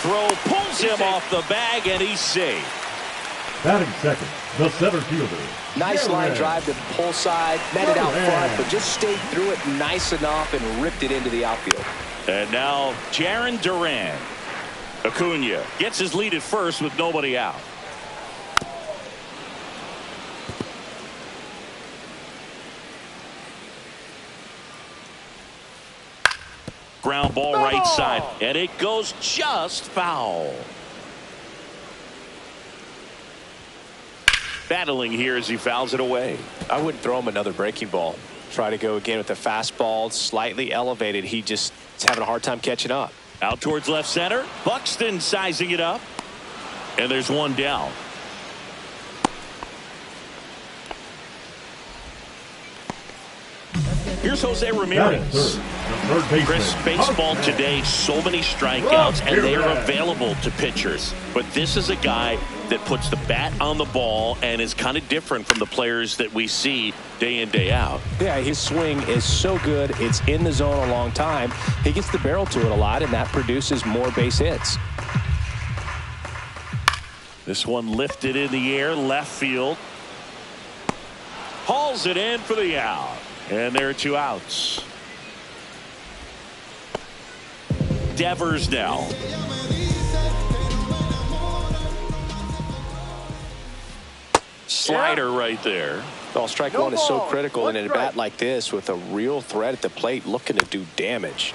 Throw pulls him off the bag, and he's safe. Batting second, the center fielder. Nice line drive to the pull side, met it out front, but just stayed through it nice enough and ripped it into the outfield. And now Jarren Duran. Acuna gets his lead at first with nobody out. Ground ball right side, and it goes just foul. Battling here as he fouls it away. I wouldn't throw him another breaking ball. Try to go again with the fastball, slightly elevated. He just is having a hard time catching up. Out towards left center. Buxton sizing it up. And there's 1 down. Here's Jose Ramirez. Chris, baseball today, so many strikeouts, and they are available to pitchers. But this is a guy that puts the bat on the ball and is kind of different from the players that we see day in, day out. Yeah, his swing is so good. It's in the zone a long time. He gets the barrel to it a lot, and that produces more base hits. This one lifted in the air, left field. Hauls it in for the out. And there are 2 outs. Devers now. Slider right there. Well, strike 1 is so critical in a bat like this with a real threat at the plate looking to do damage.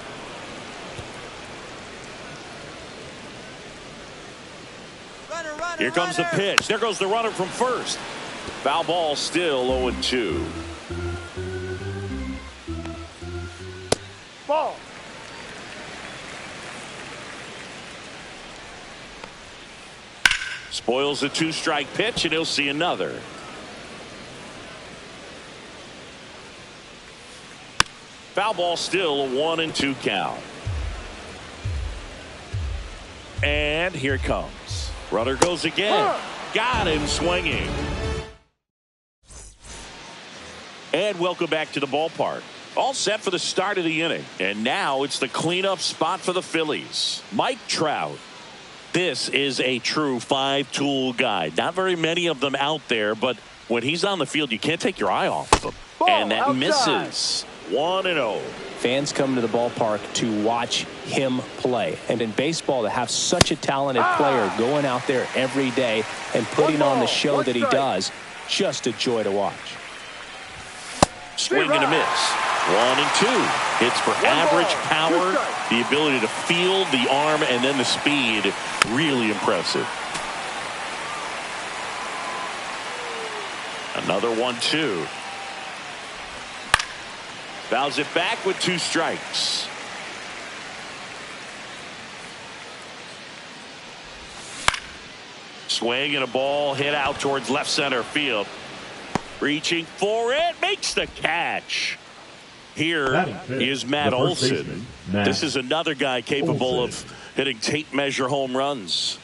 Here comes the pitch. There goes the runner from first. Foul ball, still 0-2. Ball. Spoils the 2-strike pitch, and he'll see another. Foul ball, still a 1-2 count. And here it comes. Runner goes again. Got him swinging. And welcome back to the ballpark. All set for the start of the inning. And now it's the cleanup spot for the Phillies. Mike Trout. This is a true five-tool guy. Not very many of them out there, but when he's on the field, you can't take your eye off of him. And that outside. Misses. 1-0. Fans come to the ballpark to watch him play. And in baseball, to have such a talented player going out there every day and putting on the show that he does, just a joy to watch. Swing and a miss. 1-2. Hits for average power, the ability to field the arm, and then the speed. Really impressive. Another 1-2. Fouls it back with 2 strikes. Swing and a ball hit out towards left center field. Reaching for it, makes the catch. Here is Matt Olson. This is another guy capable of hitting tape measure home runs.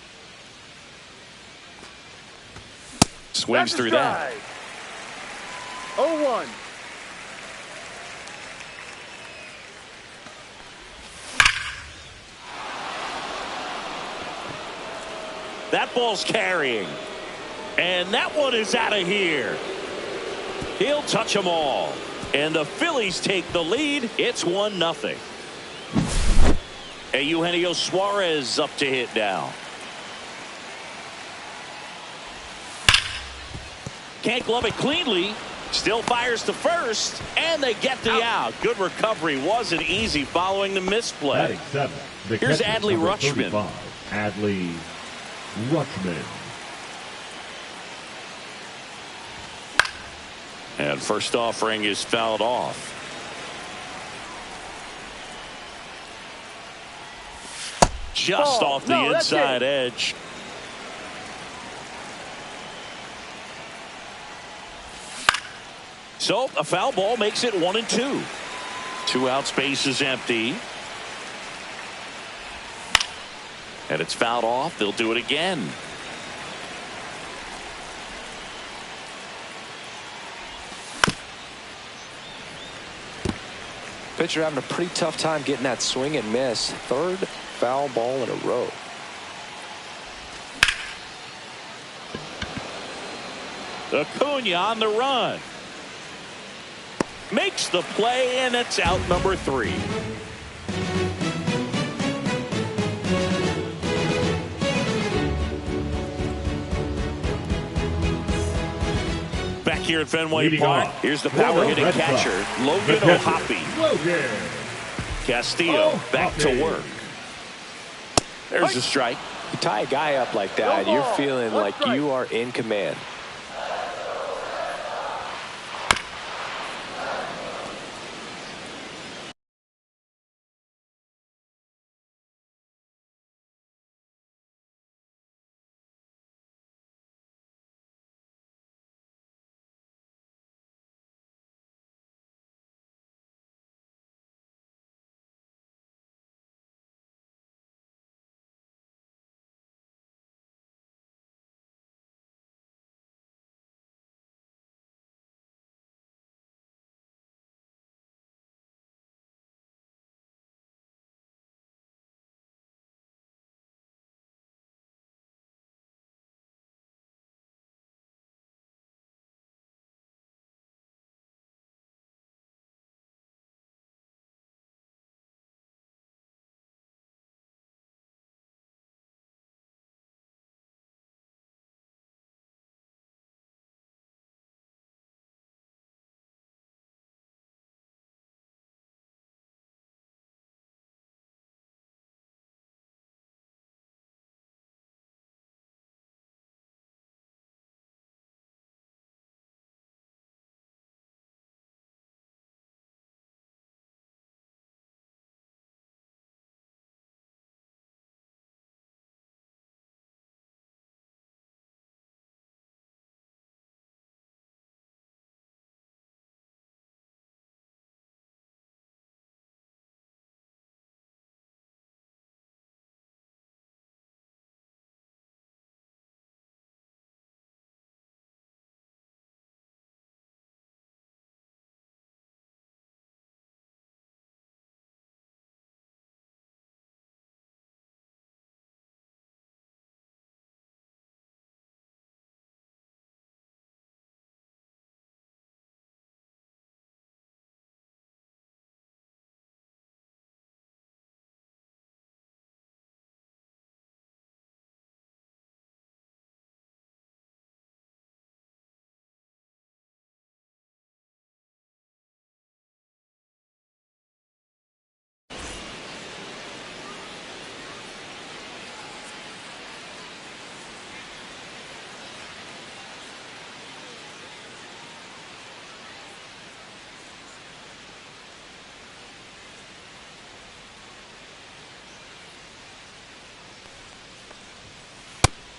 Swings through that. 0-1. That ball's carrying. And that one is out of here. He'll touch them all. And the Phillies take the lead. It's 1-0. And Eugenio Suarez up to hit now. Can't glove it cleanly. Still fires to first. And they get the out. Good recovery. Wasn't easy following the misplay. Here's Adley Rutschman. Adley Rutschman. And first offering is fouled off. Just off the inside edge. So a foul ball makes it 1-2. 2 out, space is empty. And it's fouled off. They'll do it again. Pitcher having a pretty tough time getting that swing and miss. 3rd foul ball in a row. Acuna on the run. Makes the play, and it's out number 3. Back here at Fenway Park, here's the power-hitting catcher, Logan O'Hoppe. Castillo back to work. There's a strike. You tie a guy up like that, you're feeling like you are in command.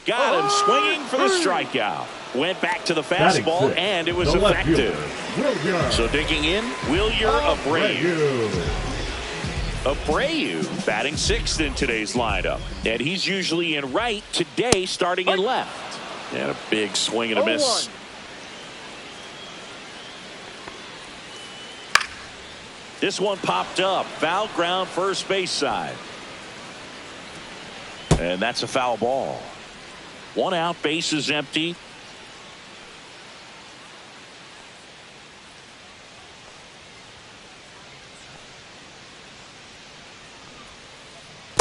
got him swinging for the strikeout. Went back to the fastball, and it was effective. So digging in, Wilyer Abreu. Abreu batting sixth in today's lineup. And he's usually in right, today starting in left. And a big swing and a miss. This one popped up. Foul ground, first base side. And that's a foul ball. One out, base is empty.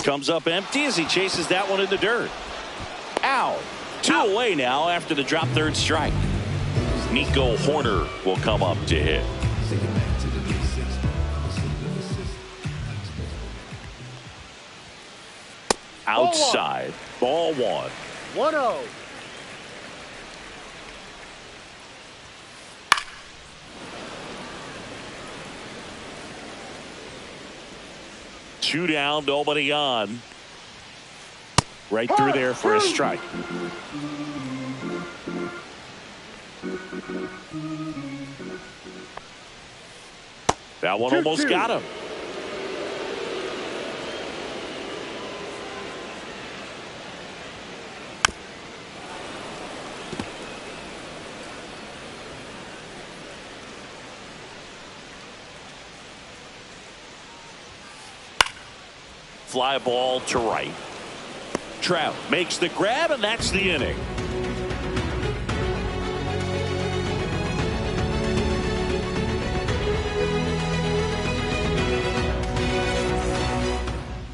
Comes up empty as he chases that one in the dirt. Out. Two away now after the drop third strike. Nico Horner will come up to hit. Outside. Ball one. 1-0. Two down, nobody on. Right through there for a strike. That one almost got him. Fly ball to right. Trout makes the grab, and that's the inning.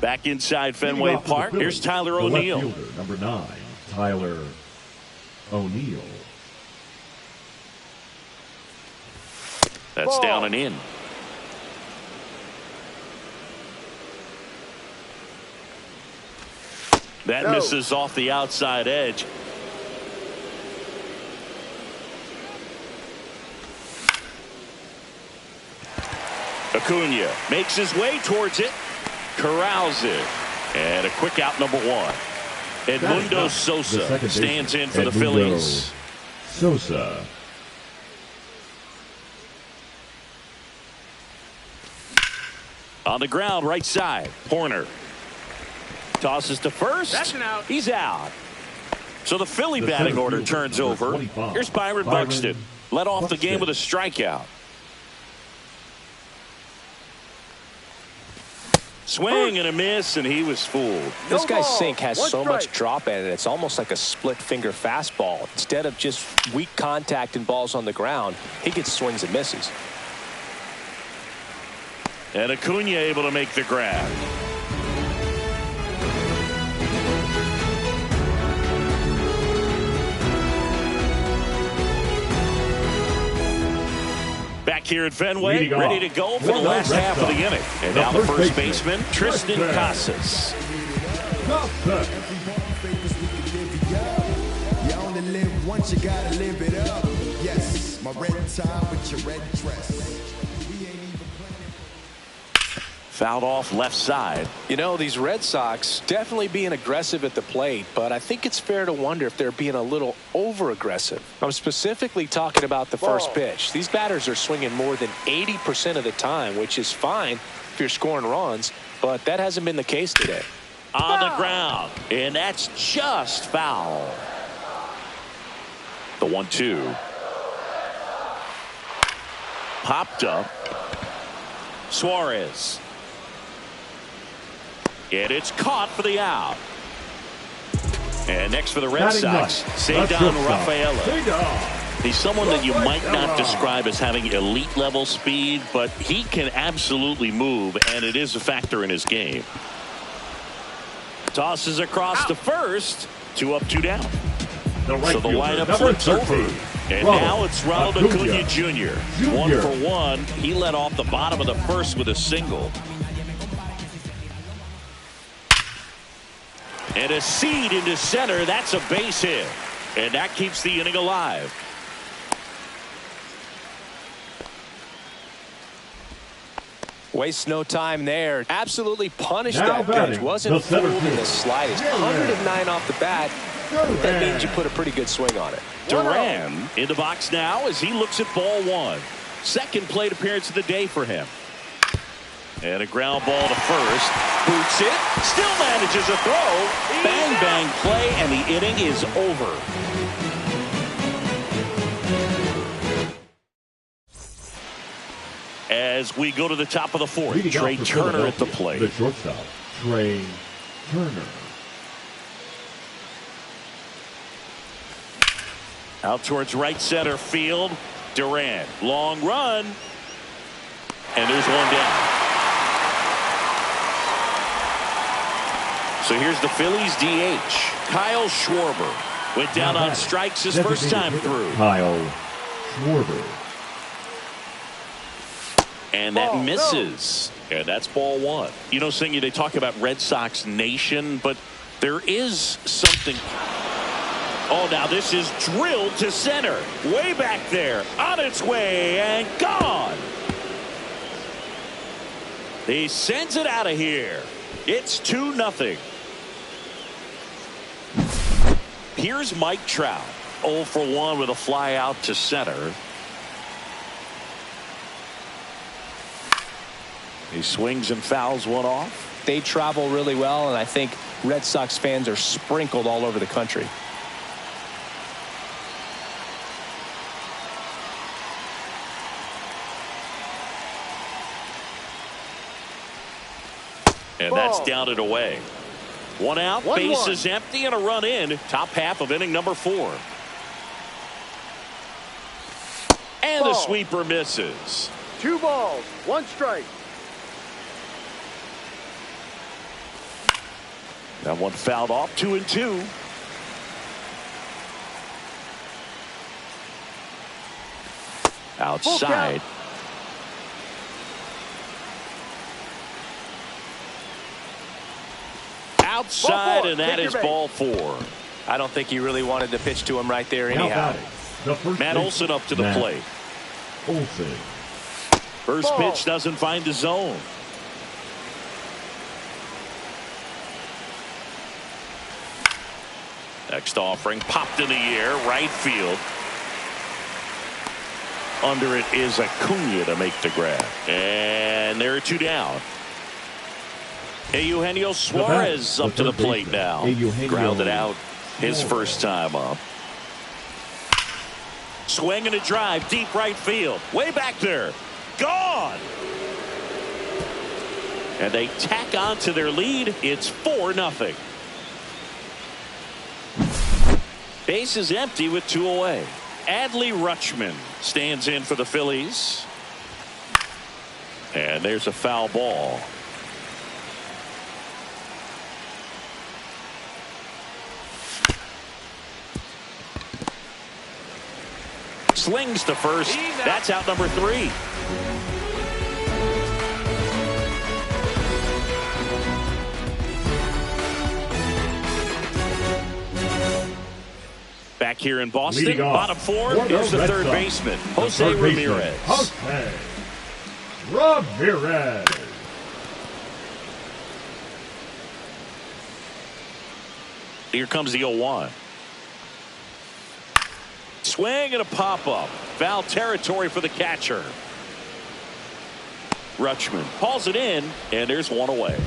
Back inside Fenway Park. Here's Tyler O'Neill. Number 9, Tyler O'Neill. That's down and in. That misses off the outside edge. Acuna makes his way towards it, corrals it, and a quick out number one. Edmundo Sosa stands in for the Phillies. Sosa. On the ground, right side, Horner. Tosses to first. That's an out. He's out. So the Philly batting order turns over. Here's Byron Buxton. Led off the game with a strikeout. Swing and a miss, and he was fooled. This guy's sink has so much drop in it. It's almost like a split finger fastball. Instead of just weak contact and balls on the ground, he gets swings and misses. And Acuna able to make the grab. Back here at Fenway, ready to go for the last half of the inning. And now the first baseman, Tristan Casas. You only live once, you gotta live it up. Yes, my red tie with your red dress. Fouled off left side. You know, these Red Sox definitely being aggressive at the plate, but I think it's fair to wonder if they're being a little over-aggressive. I'm specifically talking about the first pitch. These batters are swinging more than 80% of the time, which is fine if you're scoring runs, but that hasn't been the case today. On the ground, and that's just foul. The 1-2. Popped up. Suarez. And it's caught for the out. And next for the Red Sox, Cedar Rafaela. He's someone that you might not describe as having elite level speed, but he can absolutely move, and it is a factor in his game. Tosses across to first. 2 up, 2 down. So the lineup flips over. And now it's Ronald Acuna Jr. 1 for 1. He led off the bottom of the first with a single. And a seed into center. That's a base hit. And that keeps the inning alive. Waste no time there. Absolutely punished Now that pitch. Wasn't the center fooled in the field. slightest. 109 off the bat. That means you put a pretty good swing on it. Duran in the box now as he looks at ball one. Second plate appearance of the day for him. And a ground ball to first. Boots it. Still manages a throw. Bang, bang play, and the inning is over. As we go to the top of the fourth, Trey Turner at the plate. The shortstop, Trey Turner. Out towards right center field. Duran, long run. And there's one down. So here's the Phillies DH. Kyle Schwarber went down on strikes his first time through. Kyle Schwarber. And that misses. And that's ball one. You know, Singy, they talk about Red Sox Nation, but there is something. Oh, now this is drilled to center. Way back there. On its way and gone. He sends it out of here. It's 2-0. Here's Mike Trout. 0 for 1 with a fly out to center. He swings and fouls one off. They travel really well, and I think Red Sox fans are sprinkled all over the country. And that's down and away. One out, base is empty, and a run in. Top half of inning number 4. And the sweeper misses. 2 balls, 1 strike. That one fouled off. 2-2. Outside. Outside, and that is ball 4. I don't think he really wanted to pitch to him right there anyhow. Matt Olson up to the plate. Olson. First pitch doesn't find the zone. Next offering popped in the air, right field. Under it is Acuna to make the grab. And there are 2 down. Eugenio Suarez up to the plate now. Grounded out his first time up. Swing and a drive, deep right field. Way back there. Gone. And they tack on to their lead. It's 4-0. Base is empty with 2 away. Adley Rutschman stands in for the Phillies. And there's a foul ball. Slings to first. That's out number 3. Back here in Boston, bottom 4, here's the third baseman, Jose Ramirez. Jose Ramirez. Here comes the 0-1. Swing and a pop-up. Foul territory for the catcher. Rutschman hauls it in, and there's 1 away.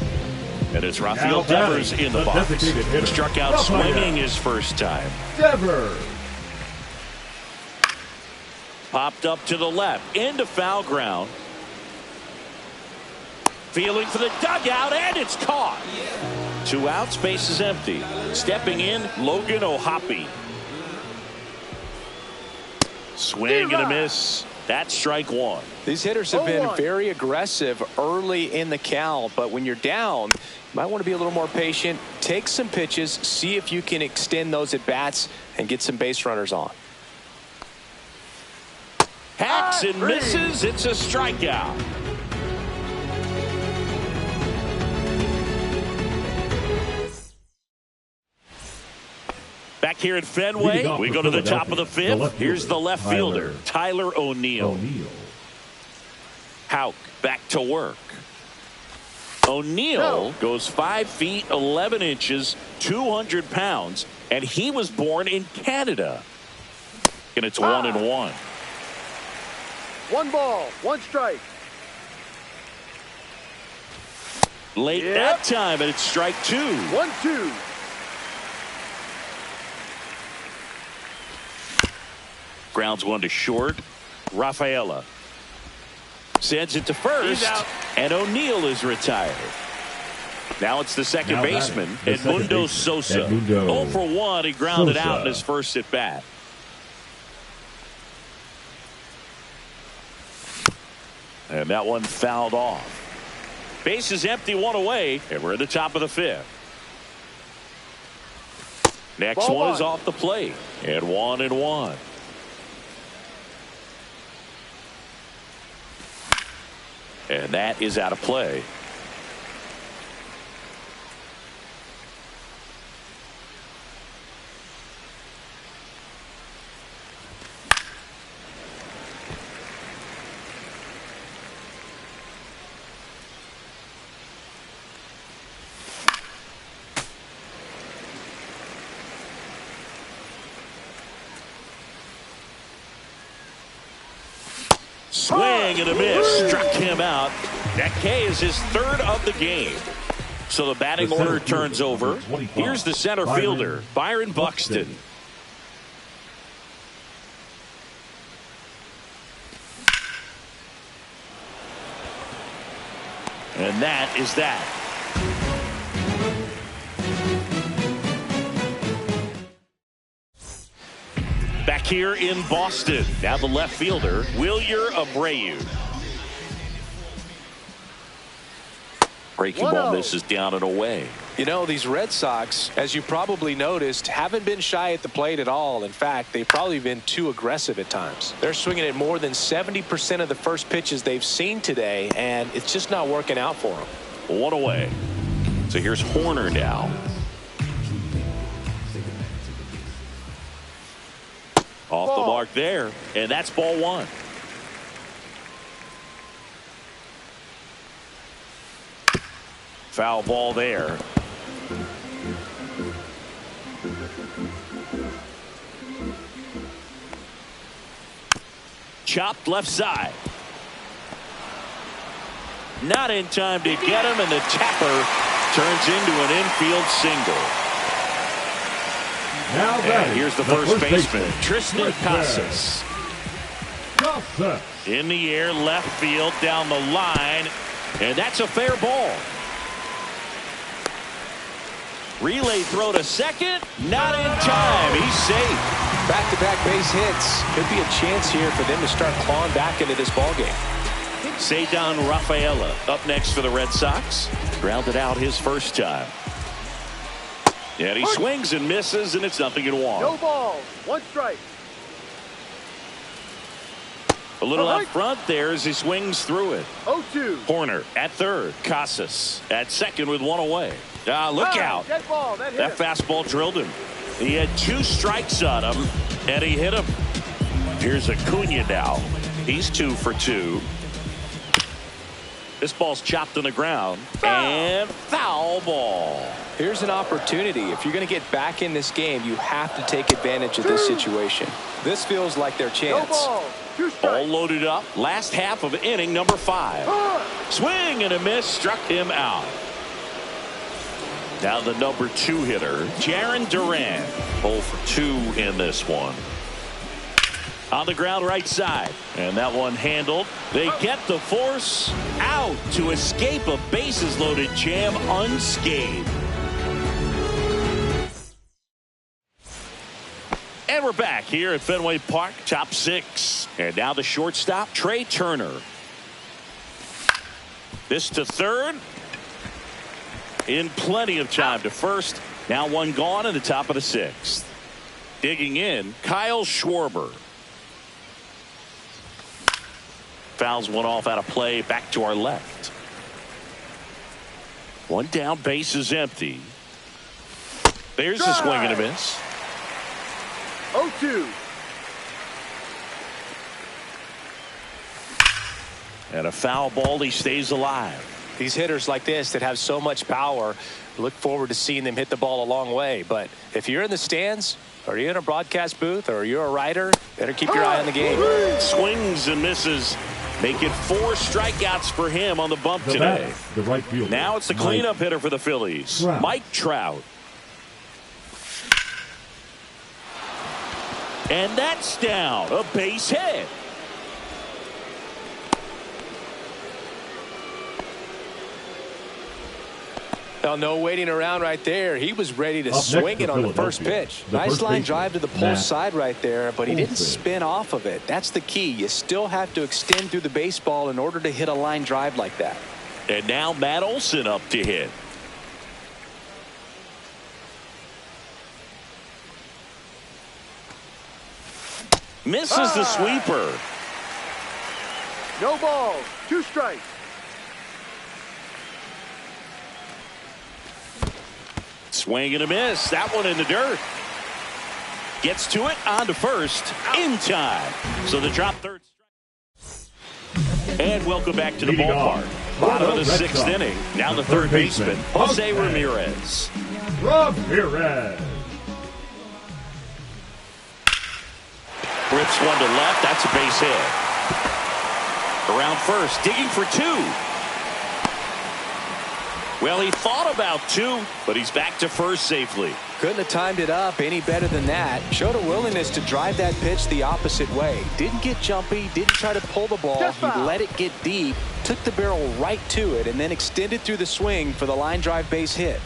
And it's Rafael Devers in the box. Struck out swinging his first time. Devers. Popped up to the left, into foul ground. Feeling for the dugout, and it's caught. 2 outs, base is empty. Stepping in, Logan O'Hoppe. Swing and a miss. That's strike 1. These hitters have been very aggressive early in the count, but when you're down, you might want to be a little more patient. Take some pitches, see if you can extend those at bats and get some base runners on. Hacks and misses. It's a strikeout. Back here at Fenway, we go to the top of the 5th. Here's the left fielder, Tyler O'Neill. Hauk back to work. O'Neal goes 5 feet 11 inches, 200 pounds, and he was born in Canada. And it's 1-1. 1 ball, 1 strike. Late that time, and it's strike 2. 1-2. Grounds one to short. Rafaela sends it to first, and O'Neal is retired. Now it's the second baseman, Edmundo Sosa. 0 for 1. He grounded out in his first at bat. And that one fouled off. Base is empty, 1 away, and we're at the top of the 5th. Next one is off the plate, and 1-1. And that is out of play. Swing and a miss. Struck him out. That K is his 3rd of the game. So the batting order turns over. Here's the center fielder, Byron Buxton. And that is that. Back here in Boston, now the left fielder, Wilyer Abreu. Breaking ball misses down and away. You know, these Red Sox, as you probably noticed, haven't been shy at the plate at all. In fact, they've probably been too aggressive at times. They're swinging at more than 70% of the first pitches they've seen today, and it's just not working out for them. 1 away. So here's Horner now. Off the mark there, and that's ball 1. Foul ball there. Chopped left side. Not in time to get him, and the tapper turns into an infield single. Now and here's the first baseman, Tristan Casas. In the air, left field, down the line, and that's a fair ball. Relay throw to second, not in time. He's safe. Back-to-back base hits. Could be a chance here for them to start clawing back into this ballgame. Cedar Rafaela up next for the Red Sox. Grounded out his first time. And he swings and misses, and it's 0-1. No balls, 1 strike. A little out front there as he swings through it. 0-2. Horner at third. Casas at second with 1 away. Look out. Dead ball, that fastball drilled him. He had 2 strikes on him, and he hit him. Here's Acuna now. He's 2 for 2. This ball's chopped on the ground. And foul ball. Here's an opportunity. If you're going to get back in this game, you have to take advantage of this situation. This feels like their chance. No ball. All loaded up. Last half of inning number 5. Swing and a miss. Struck him out. Now the number 2 hitter, Jarren Duran. 0 for 2 in this one. On the ground right side. And that one handled. They get the force out to escape a bases loaded jam unscathed. And we're back here at Fenway Park, top 6. And now the shortstop, Trey Turner. This to third. In plenty of time to first. Now 1 gone in the top of the 6th. Digging in, Kyle Schwarber. Fouls one off out of play, back to our left. 1 down, base is empty. There's a swing and a miss. 0-2. And a foul ball. He stays alive. These hitters like this that have so much power, look forward to seeing them hit the ball a long way. But if you're in the stands, or you're in a broadcast booth, or you're a writer, better keep your eye on the game. Swings and misses. Make it 4 strikeouts for him on the bump today. The right fielder. Now it's the cleanup hitter for the Phillies, Mike Trout. And that's down. A base hit. Well, no waiting around right there. He was ready to swing it on the first pitch. Nice line drive to the pole side right there, but he didn't spin off of it. That's the key. You still have to extend through the baseball in order to hit a line drive like that. And now Matt Olson up to hit. Misses the sweeper. No balls. 2 strikes. Swing and a miss. That one in the dirt. Gets to it on to first in time. So the drop third. And welcome back to the ballpark. Bottom of the 6th inning. Now the third baseman, Jose Ramirez. Ramirez. Rips one to left. That's a base hit. Around first. Digging for 2. Well, he thought about 2, but he's back to first safely. Couldn't have timed it up any better than that. Showed a willingness to drive that pitch the opposite way. Didn't get jumpy, didn't try to pull the ball. He let it get deep, took the barrel right to it, and then extended through the swing for the line drive base hit.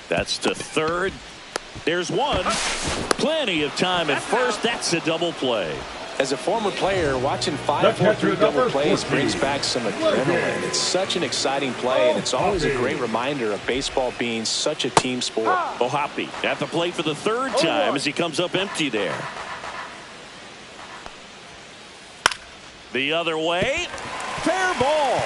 That's to third. There's one. Plenty of time at first. That's a double play. As a former player, watching 5-4-3 double plays brings back some adrenaline. It's such an exciting play, and it's always a great reminder of baseball being such a team sport. Ohapi at the plate for the 3rd time as he comes up empty there. The other way. Fair ball.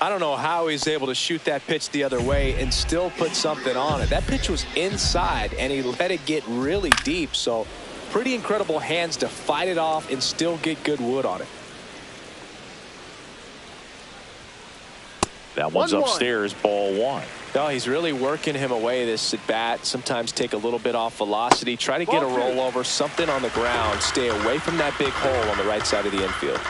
I don't know how he's able to shoot that pitch the other way and still put something on it. That pitch was inside, and he let it get really deep. So pretty incredible hands to fight it off and still get good wood on it. That one's upstairs, ball 1. No, he's really working him away this at bat. Sometimes take a little bit off velocity. Try to get a rollover, something on the ground. Stay away from that big hole on the right side of the infield.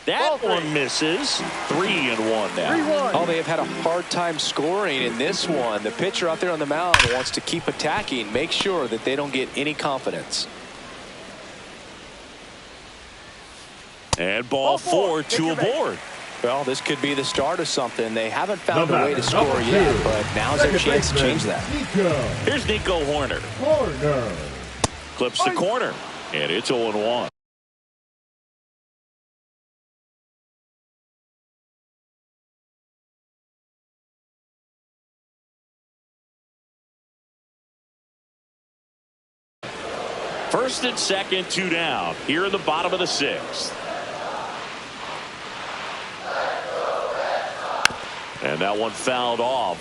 That one misses. 3-1 now. Oh, they have had a hard time scoring in this one. The pitcher out there on the mound wants to keep attacking. Make sure that they don't get any confidence. And ball 4, 2 aboard. Well, this could be the start of something. They haven't found a way to score yet, but now's their chance to change that. Here's Nico Horner. Clips the corner, and it's 0-1. First and second, 2 down. Here in the bottom of the 6th. And that one fouled off.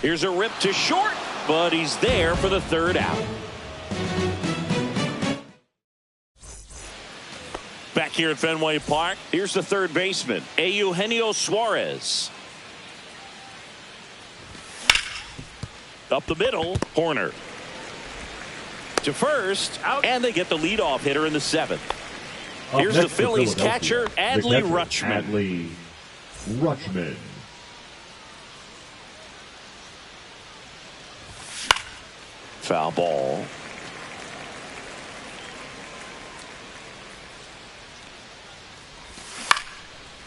Here's a rip to short, but he's there for the 3rd out. Back here at Fenway Park, here's the 3rd baseman, Eugenio Suarez. Up the middle, Horner. To first, out, and they get the leadoff hitter in the 7th. Here's the Phillies catcher, Adley Rutschman. Adley Rutschman. Foul ball.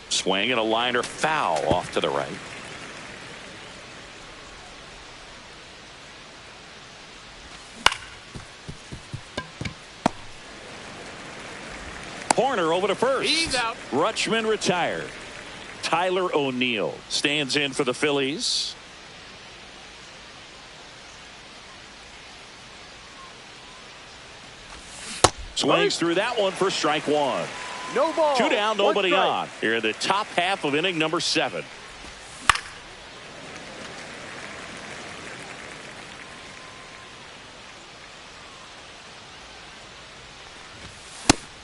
Swing and a liner foul off to the right. Horner over to first. He's out. Rutschman retired. Tyler O'Neill stands in for the Phillies. Swings through that one for strike 1. No ball. 2 down, nobody 1 strike. on. Here in the top half of inning number 7.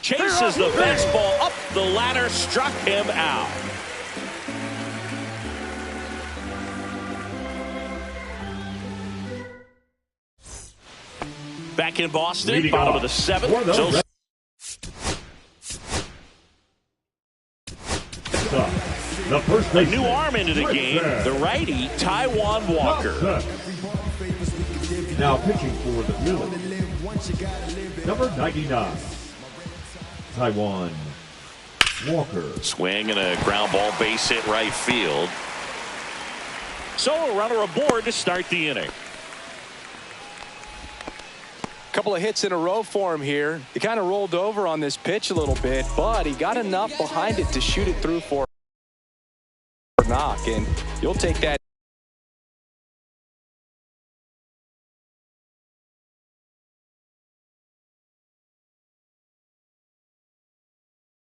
chases the fastball up the ladder, struck him out. Back in Boston, Leading bottom off of the seventh. The first a new arm into the game, the righty, Taijuan Walker. Now pitching for the Phillies, number 99, Taijuan Walker. Swing and a ground ball, base hit right field. So a runner aboard to start the inning. Couple of hits in a row for him here. He kind of rolled over on this pitch a little bit, but he got enough behind it to shoot it through for a knock, and you'll take that.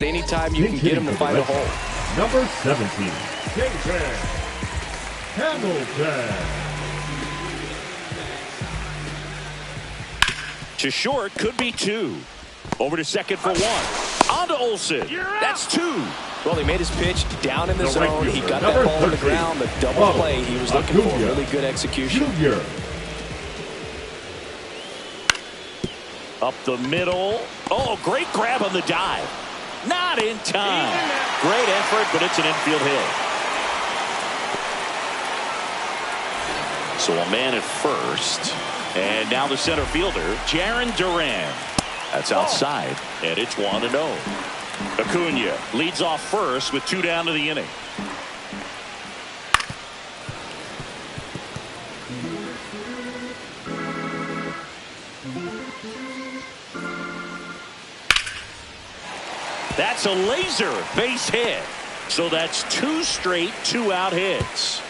Anytime you can get him to find a hole. Number 17, Jason Hamilton. To short, could be two. Over to second for one. On to Olsen. That's two. Well, he made his pitch down in the zone. He got that ball on the ground. The double play he was looking for. Really good execution. Up the middle. Oh, great grab on the dive. Not in time. Great effort, but it's an infield hit. So a man at first. And now the center fielder, Jarren Duran. That's outside, and it's 1-0. Acuna leads off first with 2 down to the inning. That's a laser base hit. So that's 2 straight 2-out hits.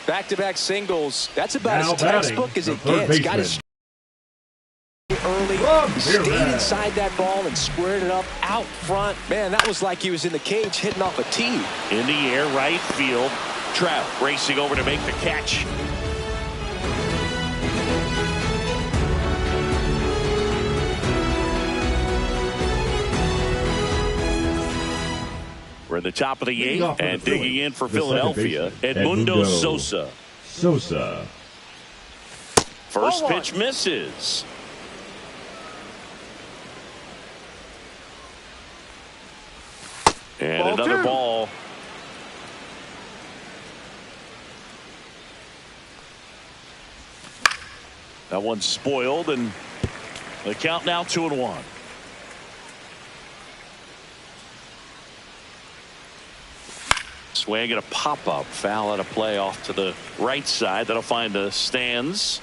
Back-to-back singles. That's about as textbook as it gets. Got his early, stayed inside that ball and squared it up out front. Man, that was like he was in the cage hitting off a tee. In the air, right field. Trout racing over to make the catch. We're at the top of the 8th, and digging in for Philadelphia, Edmundo Sosa. First pitch misses. And another ball. That one's spoiled, and the count now 2-1. Swing and a pop-up, foul at a play off to the right side. That'll find the stands.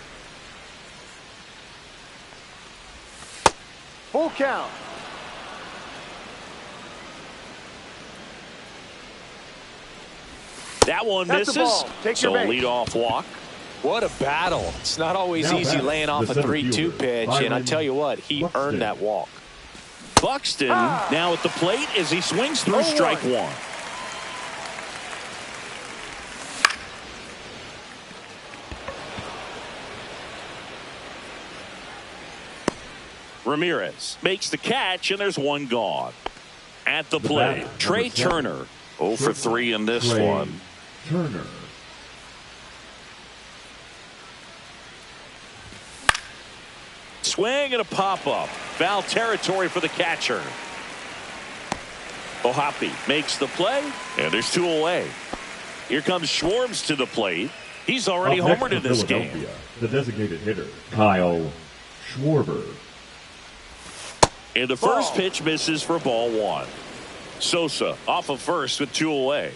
Full count. That one misses. So a leadoff walk. What a battle. It's not always easy laying off a 3-2 pitch, and I tell you what, he earned that walk. Buxton now at the plate as he swings through strike one. Ramirez makes the catch, and there's one gone. At the plate, Trey Turner. 0 for 3 in this one. Turner. Swing and a pop-up. Foul territory for the catcher. Ohapi makes the play, and there's 2 away. Here comes Schwartz to the plate. He's already homered in this game. The designated hitter, Kyle Schwarber. And the first pitch misses for ball 1. Sosa off of first with 2 away.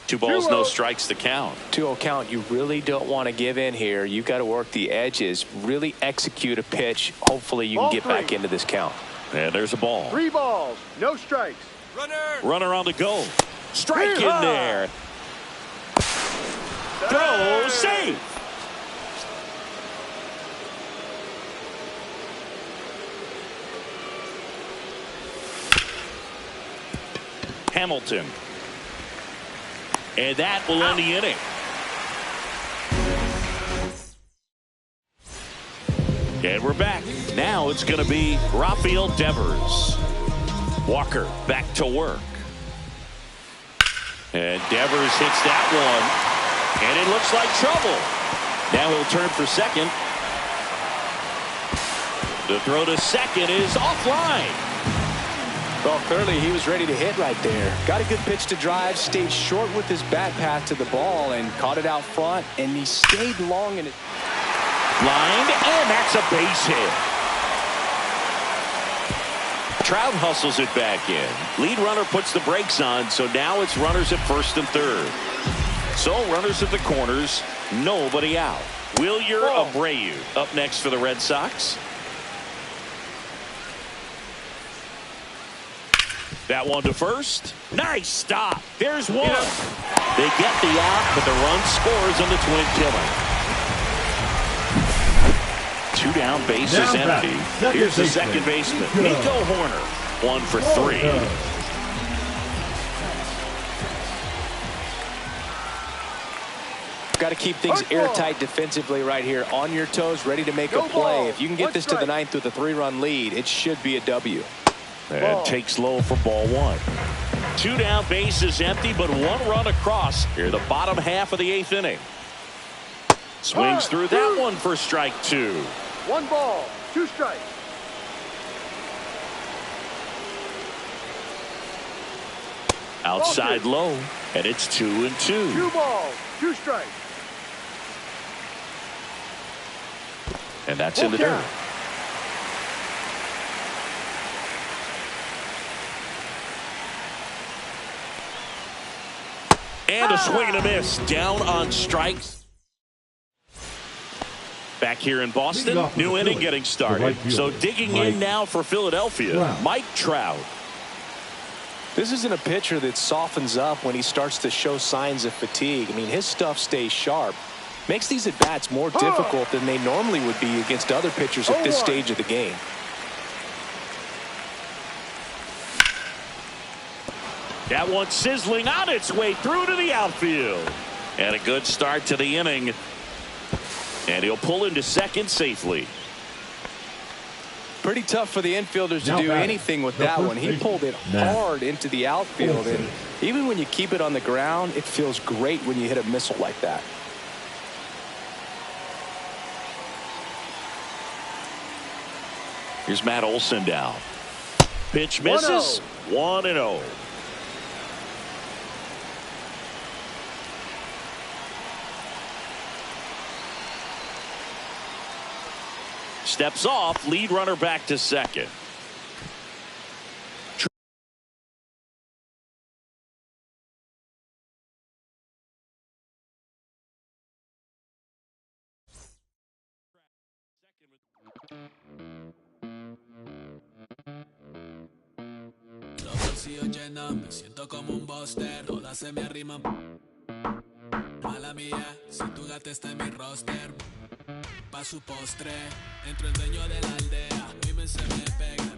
2 balls, no strikes to count. 2-0 count. You really don't want to give in here. You've got to work the edges, really execute a pitch. Hopefully you can get back into this count. And there's a ball. 3 balls, no strikes. Runner on the go. Strike in there. Throw safe. Hamilton. And that will end the inning. And we're back. Now it's going to be Rafael Devers. Walker back to work. And Devers hits that one. And it looks like trouble. Now he'll turn for second. The throw to second is offline. Well, clearly he was ready to hit right there. Got a good pitch to drive, stayed short with his bat path to the ball, and caught it out front, and he stayed long in it. Lined, and that's a base hit. Trout hustles it back in. Lead runner puts the brakes on, so now it's runners at first and third. So runners at the corners, nobody out. Wilyer Abreu up next for the Red Sox. That one to first. Nice stop. There's one. They get the out, but the run scores on the twin killer. 2 down, bases empty. Here's the second baseman, Nico Horner. 1 for 3. Got to keep things airtight defensively right here. On your toes, ready to make a play. If you can get this to the 9th with a 3-run lead, it should be a W. And takes low for ball 1. 2 down, bases empty, but 1 run across here the bottom half of the 8th inning. Swings through that one for strike 2. 1 ball, 2 strikes. Outside low, and it's 2-2. 2 balls, 2 strikes. And that's in the dirt. And a swing and a miss. Down on strikes. Back here in Boston, new inning getting started. So digging in now for Philadelphia, Mike Trout. This isn't a pitcher that softens up when he starts to show signs of fatigue. I mean, his stuff stays sharp. Makes these at-bats more difficult than they normally would be against other pitchers at this stage of the game. That one sizzling on its way through to the outfield. And a good start to the inning. And he'll pull into second safely. Pretty tough for the infielders to do anything with that one. He pulled it hard into the outfield. And even when you keep it on the ground, it feels great when you hit a missile like that. Here's Matt Olson down. Pitch misses. 1-0. Steps off, lead runner back to second. Los bolsillos llenos, me siento como un buster, todas se me arriman. Mala mía, si tu gata está en mi roster. Pa' su postre, entro el dueño de la aldea, hoy me se me pega.